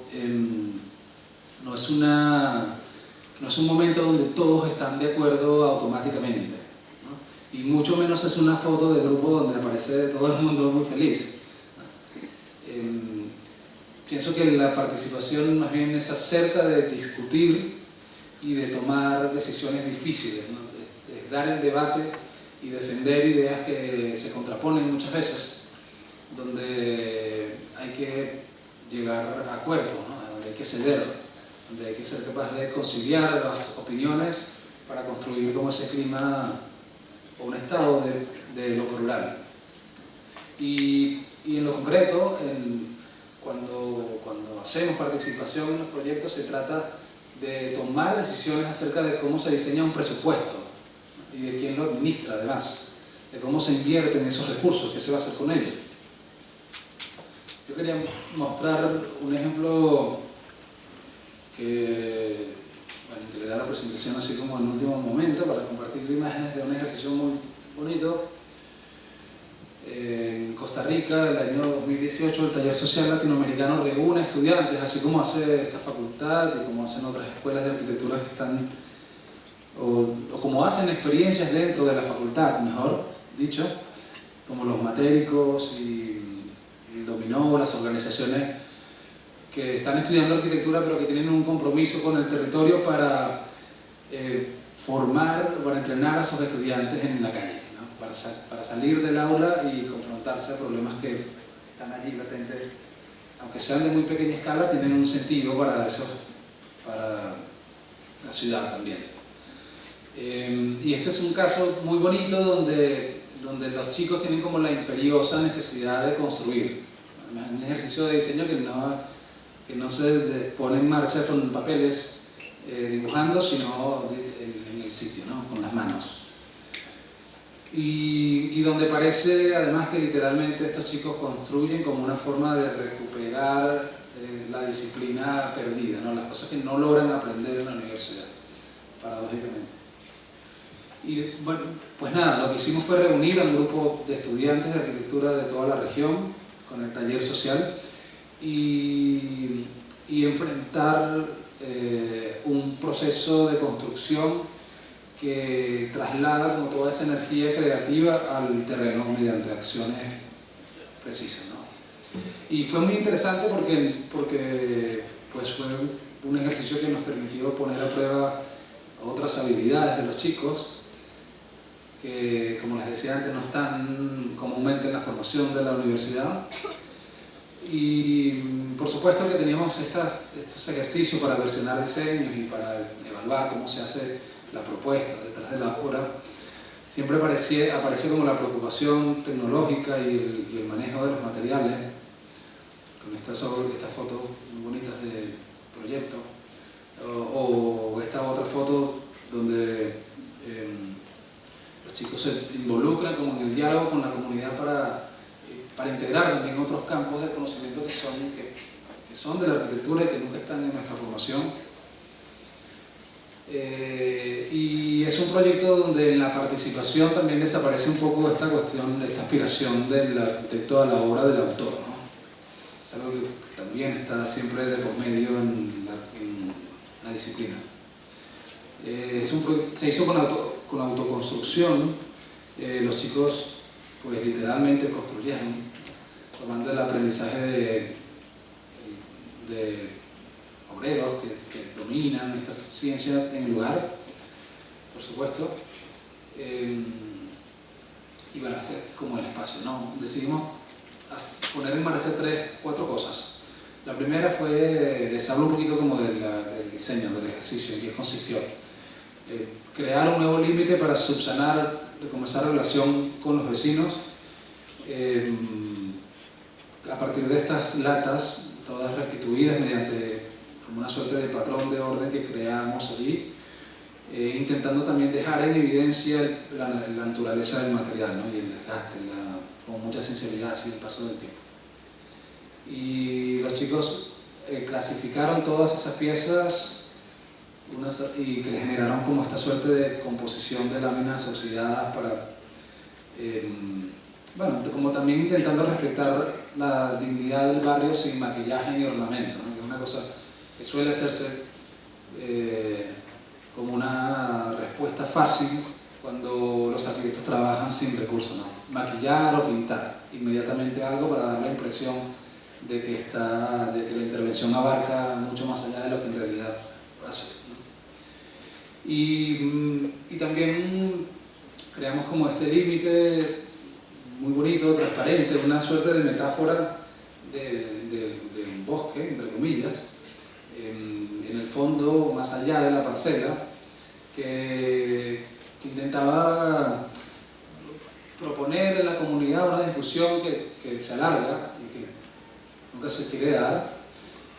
es un momento donde todos están de acuerdo automáticamente, ¿no? Y mucho menos es una foto de grupo donde aparece todo el mundo muy feliz, ¿no? Pienso que la participación más bien es acerca de discutir y de tomar decisiones difíciles, ¿no? Es dar el debate y defender ideas que se contraponen muchas veces, donde hay que llegar a acuerdos, ¿no? Donde hay que ceder, donde hay que ser capaz de conciliar las opiniones para construir como ese clima o un estado de lo plural. Y en lo concreto, cuando hacemos participación en los proyectos, se trata de tomar decisiones acerca de cómo se diseña un presupuesto y de quién lo administra además, de cómo se invierten esos recursos, qué se va a hacer con ellos. Yo quería mostrar un ejemplo que le da la presentación así como en último momento para compartir imágenes de un ejercicio muy bonito. En Costa Rica, el año 2018, el Taller Social Latinoamericano reúne estudiantes, así como hace esta facultad y como hacen otras escuelas de arquitectura que están, o como hacen experiencias dentro de la facultad, mejor dicho, como los matéricos y el dominó, las organizaciones que están estudiando arquitectura pero que tienen un compromiso con el territorio para formar, para entrenar a sus estudiantes en la calle, ¿no? Para salir del aula y confrontarse a problemas que están allí latentes, aunque sean de muy pequeña escala, tienen un sentido para la ciudad también. Y este es un caso muy bonito donde los chicos tienen como la imperiosa necesidad de construir. Un ejercicio de diseño que no se pone en marcha con papeles dibujando, sino en el sitio, ¿no? Con las manos. Y donde parece además que literalmente estos chicos construyen como una forma de recuperar la disciplina perdida, ¿no? Las cosas que no logran aprender en la universidad, paradójicamente. Y bueno, pues nada, lo que hicimos fue reunir a un grupo de estudiantes de arquitectura de toda la región con el taller social y enfrentar un proceso de construcción que traslada como toda esa energía creativa al terreno mediante acciones precisas, ¿no? Y fue muy interesante porque pues fue un ejercicio que nos permitió poner a prueba otras habilidades de los chicos que, como les decía antes, no están comúnmente en la formación de la universidad. Y por supuesto que teníamos estos ejercicios para versionar diseños y para evaluar cómo se hace la propuesta detrás de la obra. Siempre aparece como la preocupación tecnológica y el manejo de los materiales, con estas fotos muy bonitas de proyecto, o esta otra foto donde los chicos se involucran como en el diálogo con la comunidad para para integrar también otros campos de conocimiento que son de la arquitectura y que nunca están en nuestra formación. Y es un proyecto donde en la participación también desaparece un poco esta cuestión, esta aspiración del arquitecto a la obra del autor, ¿no? Es algo que también está siempre de por medio en la disciplina. Se hizo con autoconstrucción. Los chicos pues literalmente construyeron, tomando el aprendizaje de obreros que dominan esta ciencia en el lugar, por supuesto. Y bueno, este es como el espacio, ¿no? Decidimos poner en marcha 4 cosas. La primera fue, les hablo un poquito como del diseño, del ejercicio, en qué consistió. Crear un nuevo límite para subsanar, comenzar relación con los vecinos. A partir de estas latas, todas restituidas mediante como una suerte de patrón de orden que creamos allí, intentando también dejar en evidencia la naturaleza del material, ¿no? Y el desgaste, con mucha sensibilidad así el paso del tiempo. Y los chicos clasificaron todas esas piezas y que generaron como esta suerte de composición de láminas oxidadas para, bueno, como también intentando respetar la dignidad del barrio sin maquillaje ni ornamento, ¿no? Que es una cosa que suele hacerse como una respuesta fácil cuando los arquitectos trabajan sin recursos, ¿no? Maquillar o pintar inmediatamente algo para dar la impresión de que la intervención abarca mucho más allá de lo que en realidad hace, ¿no? Y también creamos como este límite muy bonito, transparente, una suerte de metáfora de un bosque, entre comillas, en el fondo, más allá de la parcela, que intentaba proponer en la comunidad una discusión que se alarga y que nunca se quiere dar,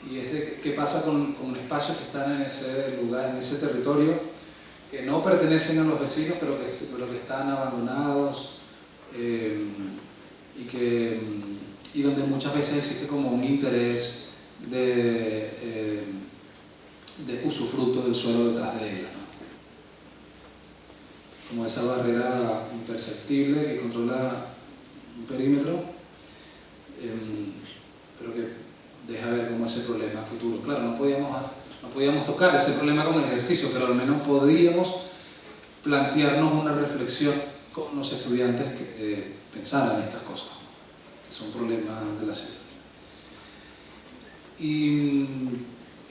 y es de qué pasa con espacios que están en ese lugar, en ese territorio, que no pertenecen a los vecinos, pero que están abandonados, y donde muchas veces existe como un interés de usufructo del suelo detrás de ella, ¿no? Como esa barrera imperceptible que controla un perímetro, pero que deja ver como ese problema futuro. Claro, no podíamos tocar ese problema con el ejercicio, pero al menos podríamos plantearnos una reflexión con los estudiantes que pensaran estas cosas, que son problemas de la ciudad.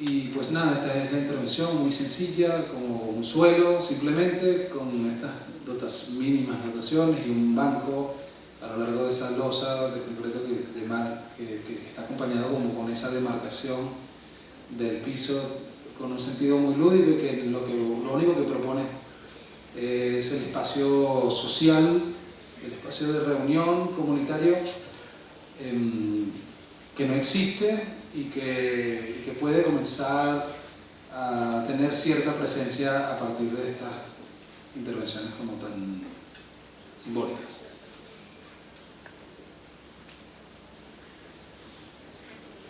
Y pues nada, esta es la intervención muy sencilla, como un suelo simplemente, con estas mínimas dotaciones y un banco a lo largo de esa losa de concreto que está acompañado como con esa demarcación del piso con un sentido muy lúdico, y que lo único que propone es el espacio social, el espacio de reunión comunitario, que no existe y que puede comenzar a tener cierta presencia a partir de estas intervenciones como tan simbólicas.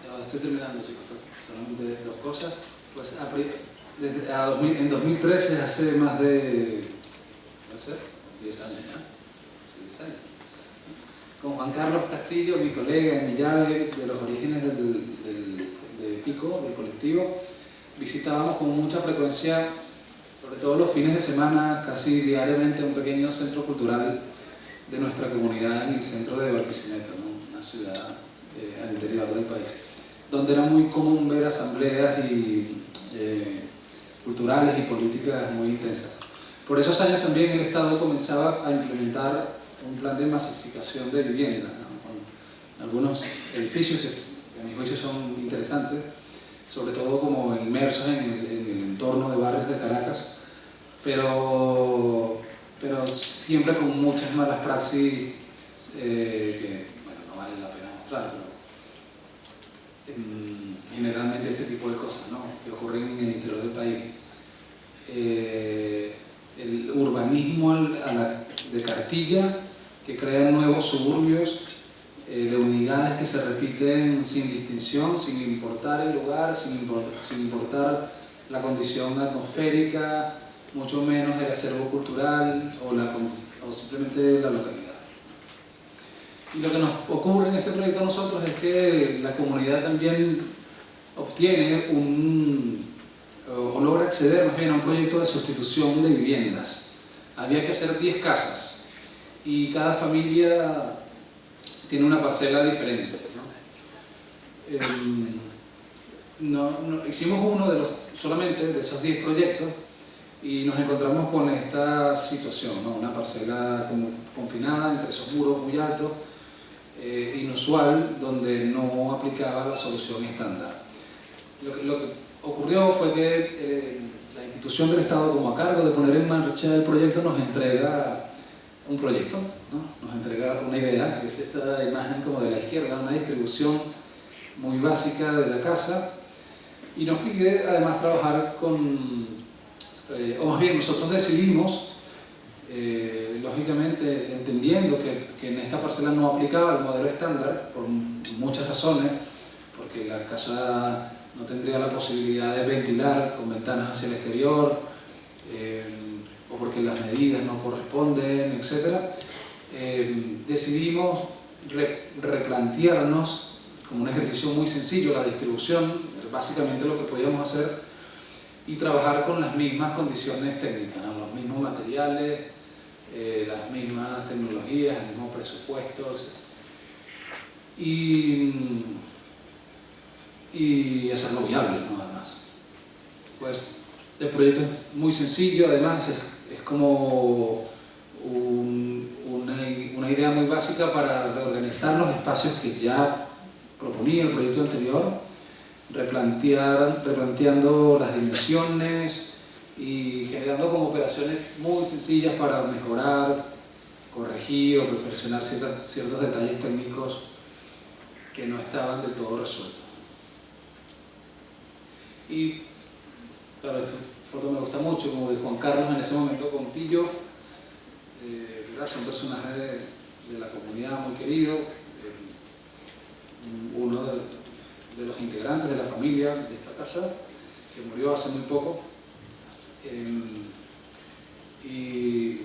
Ya estoy terminando, chicos, solamente 2 cosas. Pues en 2013, hace más de 10 años ya, hace 10 años, con Juan Carlos Castillo, mi colega en mi llave de los orígenes de Pico, del colectivo, visitábamos con mucha frecuencia, sobre todo los fines de semana, casi diariamente, un pequeño centro cultural de nuestra comunidad en el centro de Barquisimeto, ¿no? Una ciudad al interior del país, donde era muy común ver asambleas culturales y políticas muy intensas. Por esos años también el Estado comenzaba a implementar un plan de masificación de viviendas, ¿no? Con algunos edificios que a mi juicio son interesantes, sobre todo como inmersos en el entorno de barrios de Caracas, pero siempre con muchas malas praxis que, bueno, no vale la pena mostrar, pero generalmente este tipo de cosas, ¿no? Que ocurren en el interior del país. El urbanismo de cartilla, que crea nuevos suburbios de unidades que se repiten sin distinción, sin importar el lugar, sin importar la condición atmosférica, mucho menos el acervo cultural o simplemente la localidad. Y lo que nos ocurre en este proyecto a nosotros es que la comunidad también obtiene o logra acceder más bien a un proyecto de sustitución de viviendas. Había que hacer 10 casas y cada familia tiene una parcela diferente, ¿no? Hicimos uno solamente de esos 10 proyectos y nos encontramos con esta situación, ¿no? Una parcela confinada entre esos muros muy altos, inusual, donde no aplicaba la solución estándar. Lo que ocurrió fue que la institución del Estado, como a cargo de poner en marcha el proyecto, nos entrega un proyecto, ¿no? Nos entrega una idea, que es esta imagen como de la izquierda, una distribución muy básica de la casa, y nos pide además trabajar o más bien nosotros decidimos, lógicamente entendiendo que en esta parcela no aplicaba el modelo estándar por muchas razones, porque la casa no tendría la posibilidad de ventilar con ventanas hacia el exterior, o porque las medidas no corresponden, etc. Decidimos replantearnos como un ejercicio muy sencillo la distribución, básicamente lo que podíamos hacer, y trabajar con las mismas condiciones técnicas, ¿no? Los mismos materiales, las mismas tecnologías, el mismo presupuesto, etc. Y hacerlo viable, ¿no? Además, pues el proyecto es muy sencillo, además es como una idea muy básica para reorganizar los espacios que ya proponía el proyecto anterior, replanteando las dimensiones y generando como operaciones muy sencillas para mejorar, corregir o perfeccionar ciertos detalles técnicos que no estaban del todo resueltos. Y claro, esta foto me gusta mucho, como de Juan Carlos en ese momento con Pillo, un personaje de la comunidad muy querido, uno de los integrantes de la familia de esta casa, que murió hace muy poco, y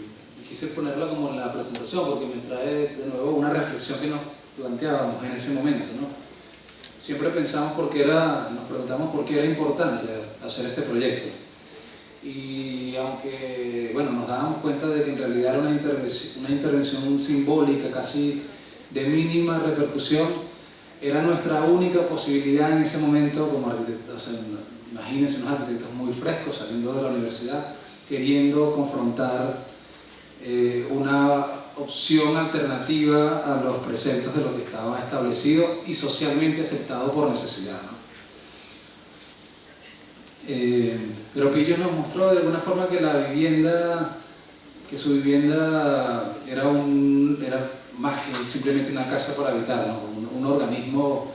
quise ponerla como en la presentación porque me trae de nuevo una reflexión que nos planteábamos en ese momento, ¿no? Siempre nos preguntamos por qué era importante hacer este proyecto. Y aunque, bueno, nos dábamos cuenta de que en realidad era una intervención simbólica, casi de mínima repercusión, era nuestra única posibilidad en ese momento como arquitectos. O sea, imagínense unos arquitectos muy frescos saliendo de la universidad, queriendo confrontar una opción alternativa a los preceptos de lo que estaba establecido y socialmente aceptado por necesidad, ¿no? Pero Pillo nos mostró de alguna forma que su vivienda era más que simplemente una casa para habitar, ¿no? Un organismo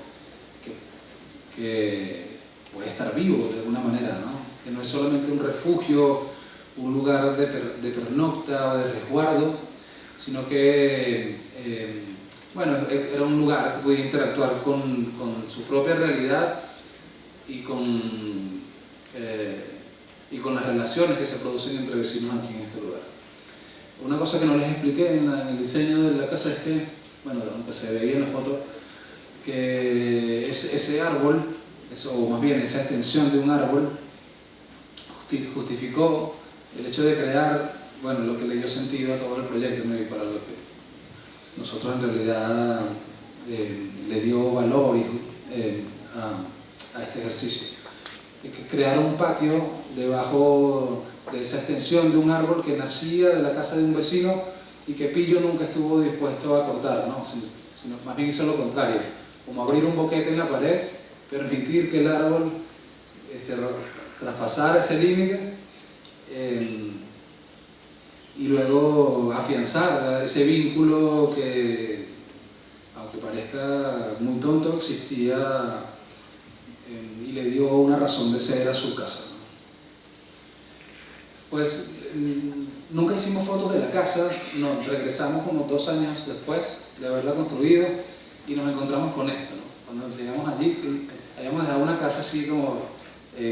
que puede estar vivo de alguna manera, ¿no? Que no es solamente un refugio, un lugar de pernocta o de resguardo, sino que era un lugar que podía interactuar con su propia realidad y con las relaciones que se producen entre vecinos aquí en este lugar. Una cosa que no les expliqué en el diseño de la casa es que, bueno, aunque se veía en la foto, que ese árbol, o más bien esa extensión de un árbol, justificó el hecho de crear, bueno, lo que le dio sentido a todo el proyecto, ¿no? Y para lo que nosotros en realidad le dio valor a este ejercicio. Crear un patio debajo de esa extensión de un árbol que nacía de la casa de un vecino y que Pillo nunca estuvo dispuesto a cortar, ¿no? Sino más bien hizo lo contrario, como abrir un boquete en la pared, permitir que el árbol traspasara ese límite y luego afianzar ese vínculo que, aunque parezca muy tonto, existía y le dio una razón de ser a su casa, ¿no? Pues nunca hicimos fotos de la casa, nos regresamos como 2 años después de haberla construido y nos encontramos con esto, ¿no? Cuando llegamos allí, habíamos dejado una casa así como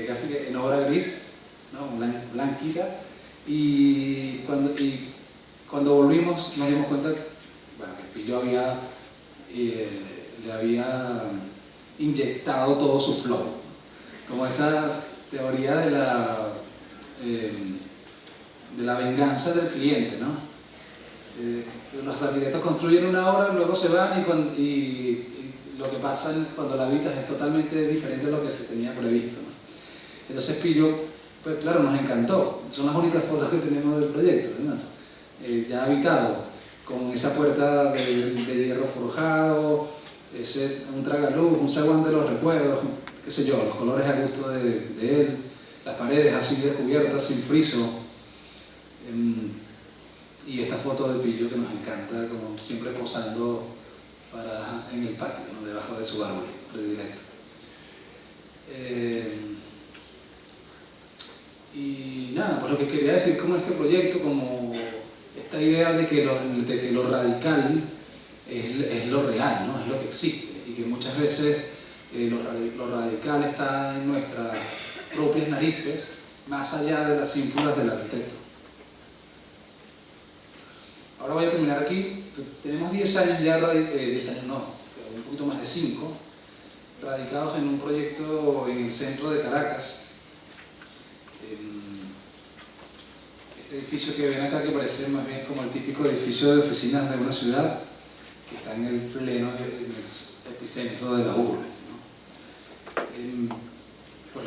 casi que en obra gris, ¿no? Blanquita, y cuando volvimos nos dimos cuenta, bueno, que el pillo le había inyectado todo su flow, como esa teoría de la venganza del cliente, ¿no? Los arquitectos construyen una obra, luego se van y lo que pasa cuando la habitas es totalmente diferente a lo que se tenía previsto, ¿no? Entonces Pillo, pues claro, nos encantó. Son las únicas fotos que tenemos del proyecto, además. Ya habitado, con esa puerta de hierro forjado, un tragaluz, un zaguán de los recuerdos, qué sé yo, los colores a gusto de él, las paredes así descubiertas, sin friso. Y esta foto de Pillo que nos encanta, como siempre posando en el patio, ¿no? Debajo de su árbol predilecto. Y nada, pues lo que quería decir con este proyecto, como esta idea de que lo radical es lo real, ¿no? Es lo que existe, y que muchas veces lo radical está en nuestras propias narices, más allá de las ínfulas del arquitecto. Ahora voy a terminar aquí. Tenemos 10 años ya, 10 años no, pero un poquito más de 5, radicados en un proyecto en el centro de Caracas. Este edificio que ven acá, que parece más bien como el típico edificio de oficinas de una ciudad, que está en el pleno, en el epicentro de la urbe, ¿no? Pues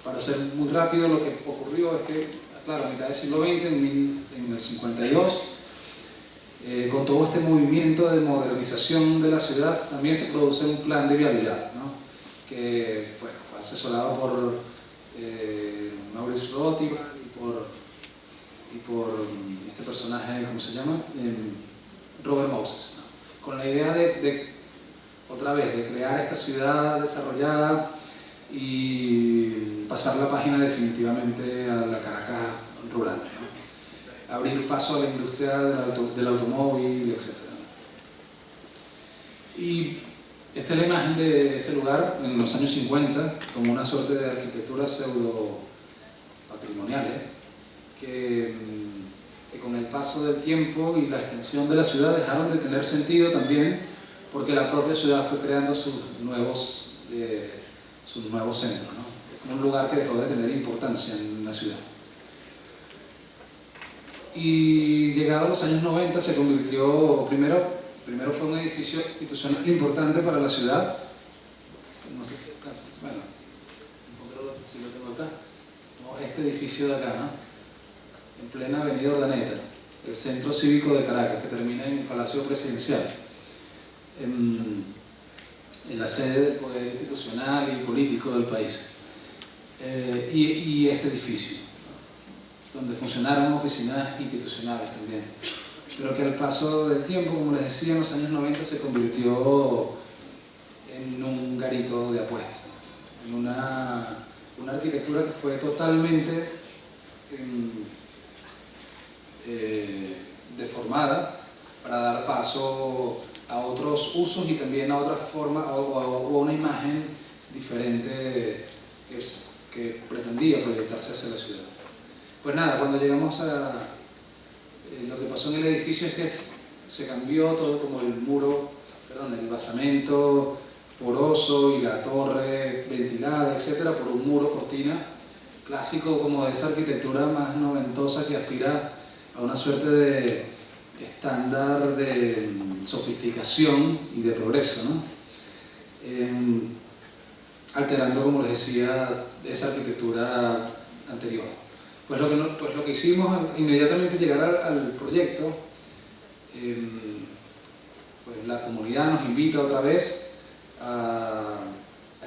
para ser muy rápido, lo que ocurrió es que, claro, a mitad del siglo XX, en el 52, con todo este movimiento de modernización de la ciudad, también se produce un plan de vialidad, ¿no? Que fue asesorado por Maurice Rothbard y por este personaje, ¿cómo se llama? Robert Moses, ¿no? Con la idea otra vez, de crear esta ciudad desarrollada y pasar la página definitivamente a la Caracas rural, ¿no? Abrir paso a la industria del automóvil, etc. Y esta es la imagen de ese lugar en los años 50, como una suerte de arquitectura pseudo patrimonial, que con el paso del tiempo y la extensión de la ciudad dejaron de tener sentido también, porque la propia ciudad fue creando sus nuevos centros, ¿no? Es como un lugar que dejó de tener importancia en la ciudad. Y llegado a los años 90 se convirtió, primero fue un edificio institucional importante para la ciudad. No sé si si lo tengo acá. No, este edificio de acá, ¿no? En plena avenida Urdaneta, el Centro Cívico de Caracas, que termina en el Palacio Presidencial, en la sede del poder institucional y político del país. Y este edificio, donde funcionaron oficinas institucionales también, pero que al paso del tiempo, como les decía, en los años 90 se convirtió en un garito de apuestas, en una arquitectura que fue totalmente deformada para dar paso a otros usos y también a otra forma o a una imagen diferente que pretendía proyectarse hacia la ciudad. Pues nada, cuando llegamos a lo que pasó en el edificio es que se cambió todo, como el basamento poroso y la torre ventilada, etcétera, por un muro cortina clásico, como de esa arquitectura más noventosa que aspira a una suerte de estándar de sofisticación y de progreso, ¿no? Alterando, como les decía, esa arquitectura anterior. Pues lo que hicimos inmediatamente llegar al proyecto, pues la comunidad nos invita otra vez a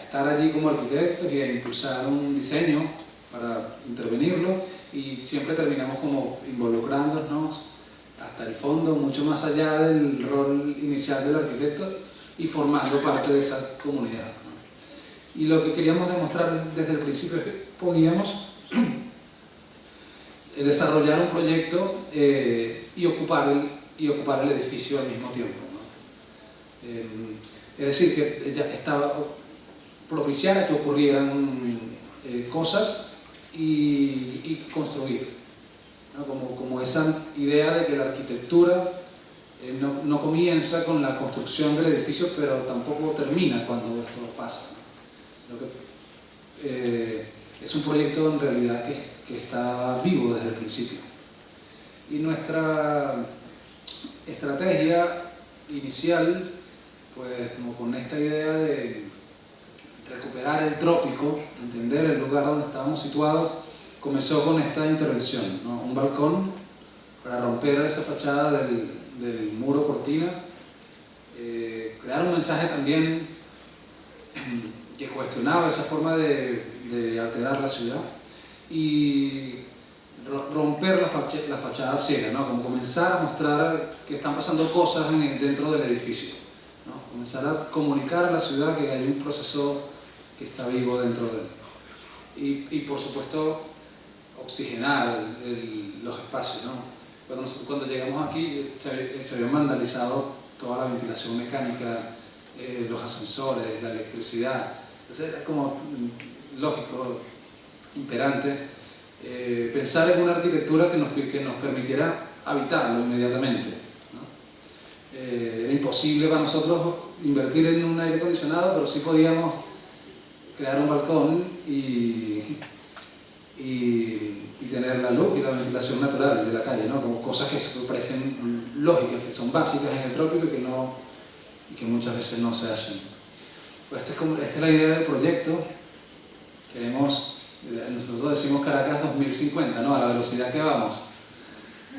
estar allí como arquitectos y a impulsar un diseño para intervenirlo, y siempre terminamos como involucrándonos hasta el fondo, mucho más allá del rol inicial del arquitecto, y formando parte de esa comunidad, ¿no? Y lo que queríamos demostrar desde el principio es que podíamos desarrollar un proyecto y ocupar el edificio al mismo tiempo, ¿no? Es decir, que ya estaba propiciar que ocurrieran cosas y construir, ¿no? Como esa idea de que la arquitectura no comienza con la construcción del edificio, pero tampoco termina cuando esto pasa, ¿no? Es un proyecto en realidad que está vivo desde el principio. Y nuestra estrategia inicial, pues como con esta idea de recuperar el trópico, entender el lugar donde estábamos situados, comenzó con esta intervención, ¿no? Un balcón para romper esa fachada del muro cortina, crear un mensaje también que cuestionaba esa forma de alterar la ciudad y romper la fachada ciega, ¿no? Como comenzar a mostrar que están pasando cosas dentro del edificio, ¿no? Comenzar a comunicar a la ciudad que hay un proceso que está vivo dentro de él. Y por supuesto, oxigenar los espacios, ¿no? Cuando llegamos aquí se había vandalizado toda la ventilación mecánica, los ascensores, la electricidad. Entonces era como lógico, imperante, pensar en una arquitectura que nos permitiera habitarlo inmediatamente, ¿no? Era imposible para nosotros invertir en un aire acondicionado, pero sí podíamos crear un balcón y tener la luz y la ventilación natural de la calle, ¿no? Como cosas que parecen lógicas, que son básicas en el trópico y que muchas veces no se hacen. Pues esta es la idea del proyecto. Nosotros decimos Caracas 2050, ¿no? A la velocidad que vamos.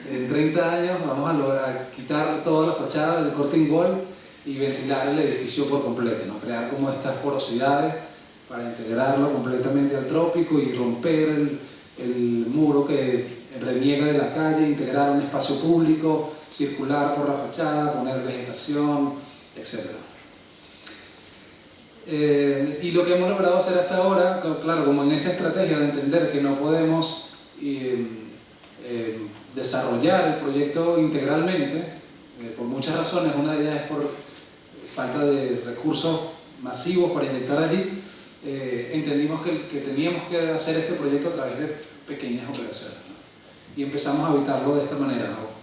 En 30 años vamos a lograr quitar todas las fachadas del Corte Inglés y ventilar el edificio por completo, ¿no? Crear como estas porosidades para integrarlo completamente al trópico y romper el muro que reniega de la calle, integrar un espacio público, circular por la fachada, poner vegetación, etc. Y lo que hemos logrado hacer hasta ahora, claro, como en esa estrategia de entender que no podemos desarrollar el proyecto integralmente, por muchas razones, una de ellas es por falta de recursos masivos para inyectar allí, entendimos que teníamos que hacer este proyecto a través de pequeñas operaciones, ¿no? Y empezamos a habitarlo de esta manera, ¿no?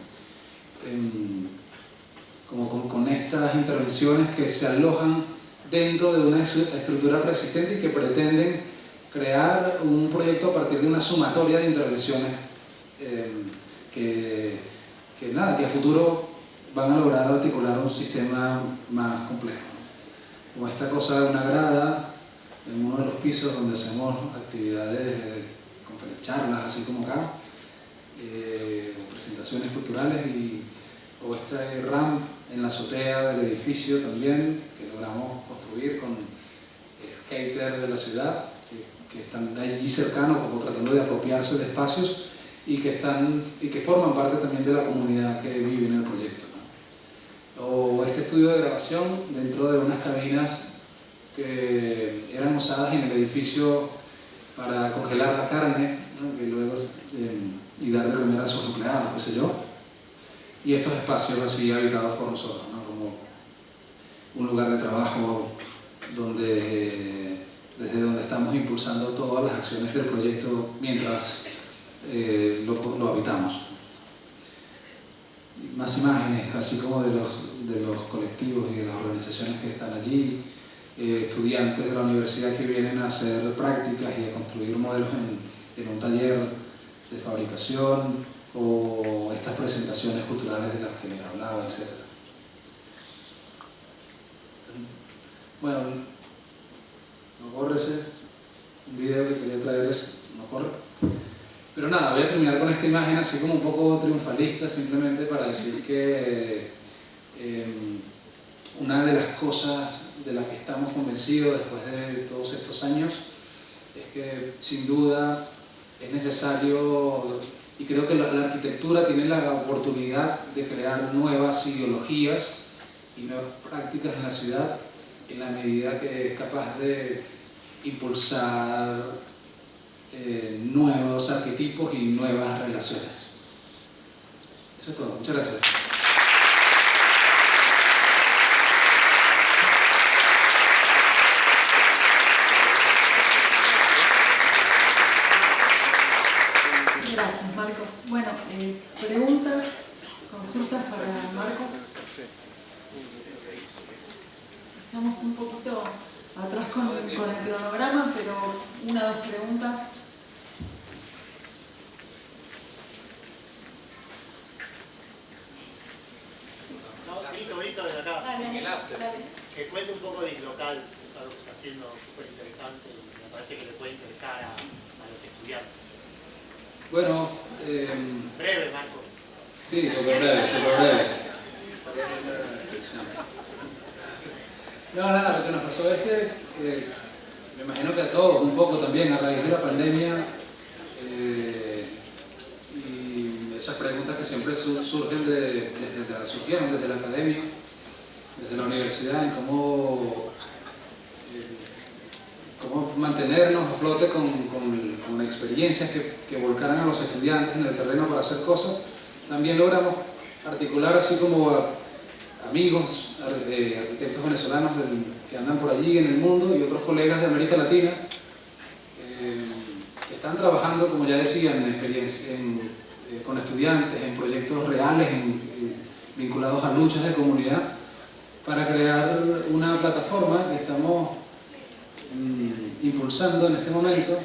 Como con estas intervenciones que se alojan dentro de una estructura preexistente y que pretenden crear un proyecto a partir de una sumatoria de intervenciones que a futuro van a lograr articular un sistema más complejo, ¿no? Como esta cosa de una grada en uno de los pisos donde hacemos actividades, charlas, así como acá, presentaciones culturales, o este ramp en la azotea del edificio también, que logramos construir con skaters de la ciudad, que están allí cercanos, como tratando de apropiarse de espacios y que forman parte también de la comunidad que vive en el proyecto, ¿no? O este estudio de grabación dentro de unas cabinas que eran usadas en el edificio para congelar la carne, ¿no? Y darle de comer a sus empleados, qué sé yo. Y estos espacios así habitados por nosotros, ¿no? Como un lugar de trabajo desde donde estamos impulsando todas las acciones del proyecto mientras lo habitamos. Más imágenes, así como de los colectivos y de las organizaciones que están allí, estudiantes de la universidad que vienen a hacer prácticas y a construir modelos en un taller de fabricación, o estas presentaciones culturales de las que les hablaba, etc. Bueno, no corre un video que quería traer, no corre. Pero nada, voy a terminar con esta imagen así como un poco triunfalista, simplemente para decir que una de las cosas de las que estamos convencidos después de todos estos años es que sin duda es necesario, y creo que la arquitectura tiene la oportunidad de crear nuevas ideologías y nuevas prácticas en la ciudad en la medida que es capaz de impulsar nuevos arquetipos y nuevas relaciones. Eso es todo. Muchas gracias. Preguntas, consultas para Marcos. Estamos un poquito atrás con el cronograma, pero una o dos preguntas. Vito desde acá. Dale. Que cuente un poco de Dislocal, que es algo que está haciendo súper interesante y me parece que le puede interesar a los estudiantes. Bueno, Breve, Marco. sí, súper breve. No, nada, lo que nos pasó es que me imagino que a todos, un poco también a raíz de la pandemia, y esas preguntas que siempre surgien surgieron desde la academia, desde la universidad, en cómo mantenernos a flote con experiencias que volcaran a los estudiantes en el terreno para hacer cosas. También logramos articular así como amigos, arquitectos venezolanos que andan por allí en el mundo y otros colegas de América Latina que están trabajando, como ya decía, con estudiantes, en proyectos reales vinculados a luchas de comunidad, para crear una plataforma que estamos impulsando en este momento,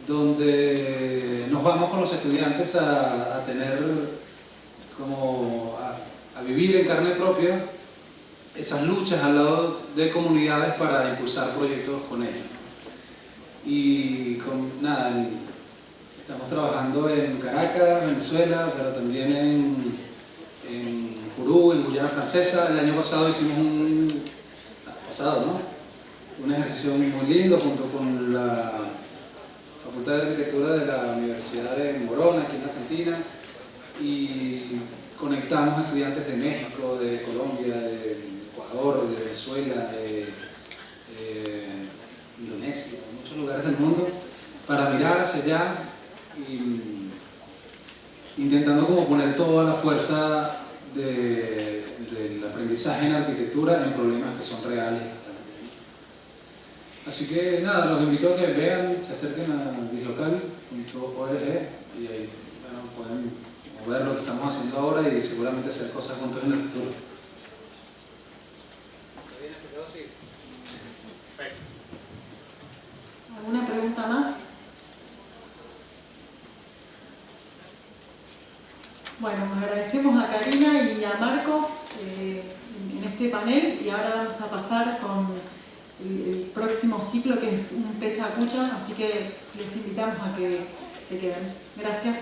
donde nos vamos con los estudiantes a tener a vivir en carne propia esas luchas al lado de comunidades para impulsar proyectos con ellos. Y estamos trabajando en Caracas, Venezuela, pero también en Kourou, en Guyana Francesa. El año pasado hicimos un ejercicio muy lindo junto con la Facultad de Arquitectura de la Universidad de Morona, aquí en Argentina, y conectamos estudiantes de México, de Colombia, de Ecuador, de Venezuela, de Indonesia, de muchos lugares del mundo, para mirar hacia allá intentando como poner toda la fuerza del aprendizaje en arquitectura en problemas que son reales. Así que nada, los invito a que vean, se acerquen a dislocal.org y ahí pueden ver lo que estamos haciendo ahora y seguramente hacer cosas juntos en el futuro. ¿Alguna pregunta más? Bueno, agradecemos a Karina y a Marcos en este panel y ahora vamos a pasar con el próximo ciclo que es un Pecha Cucha, así que les invitamos a que se queden. Gracias.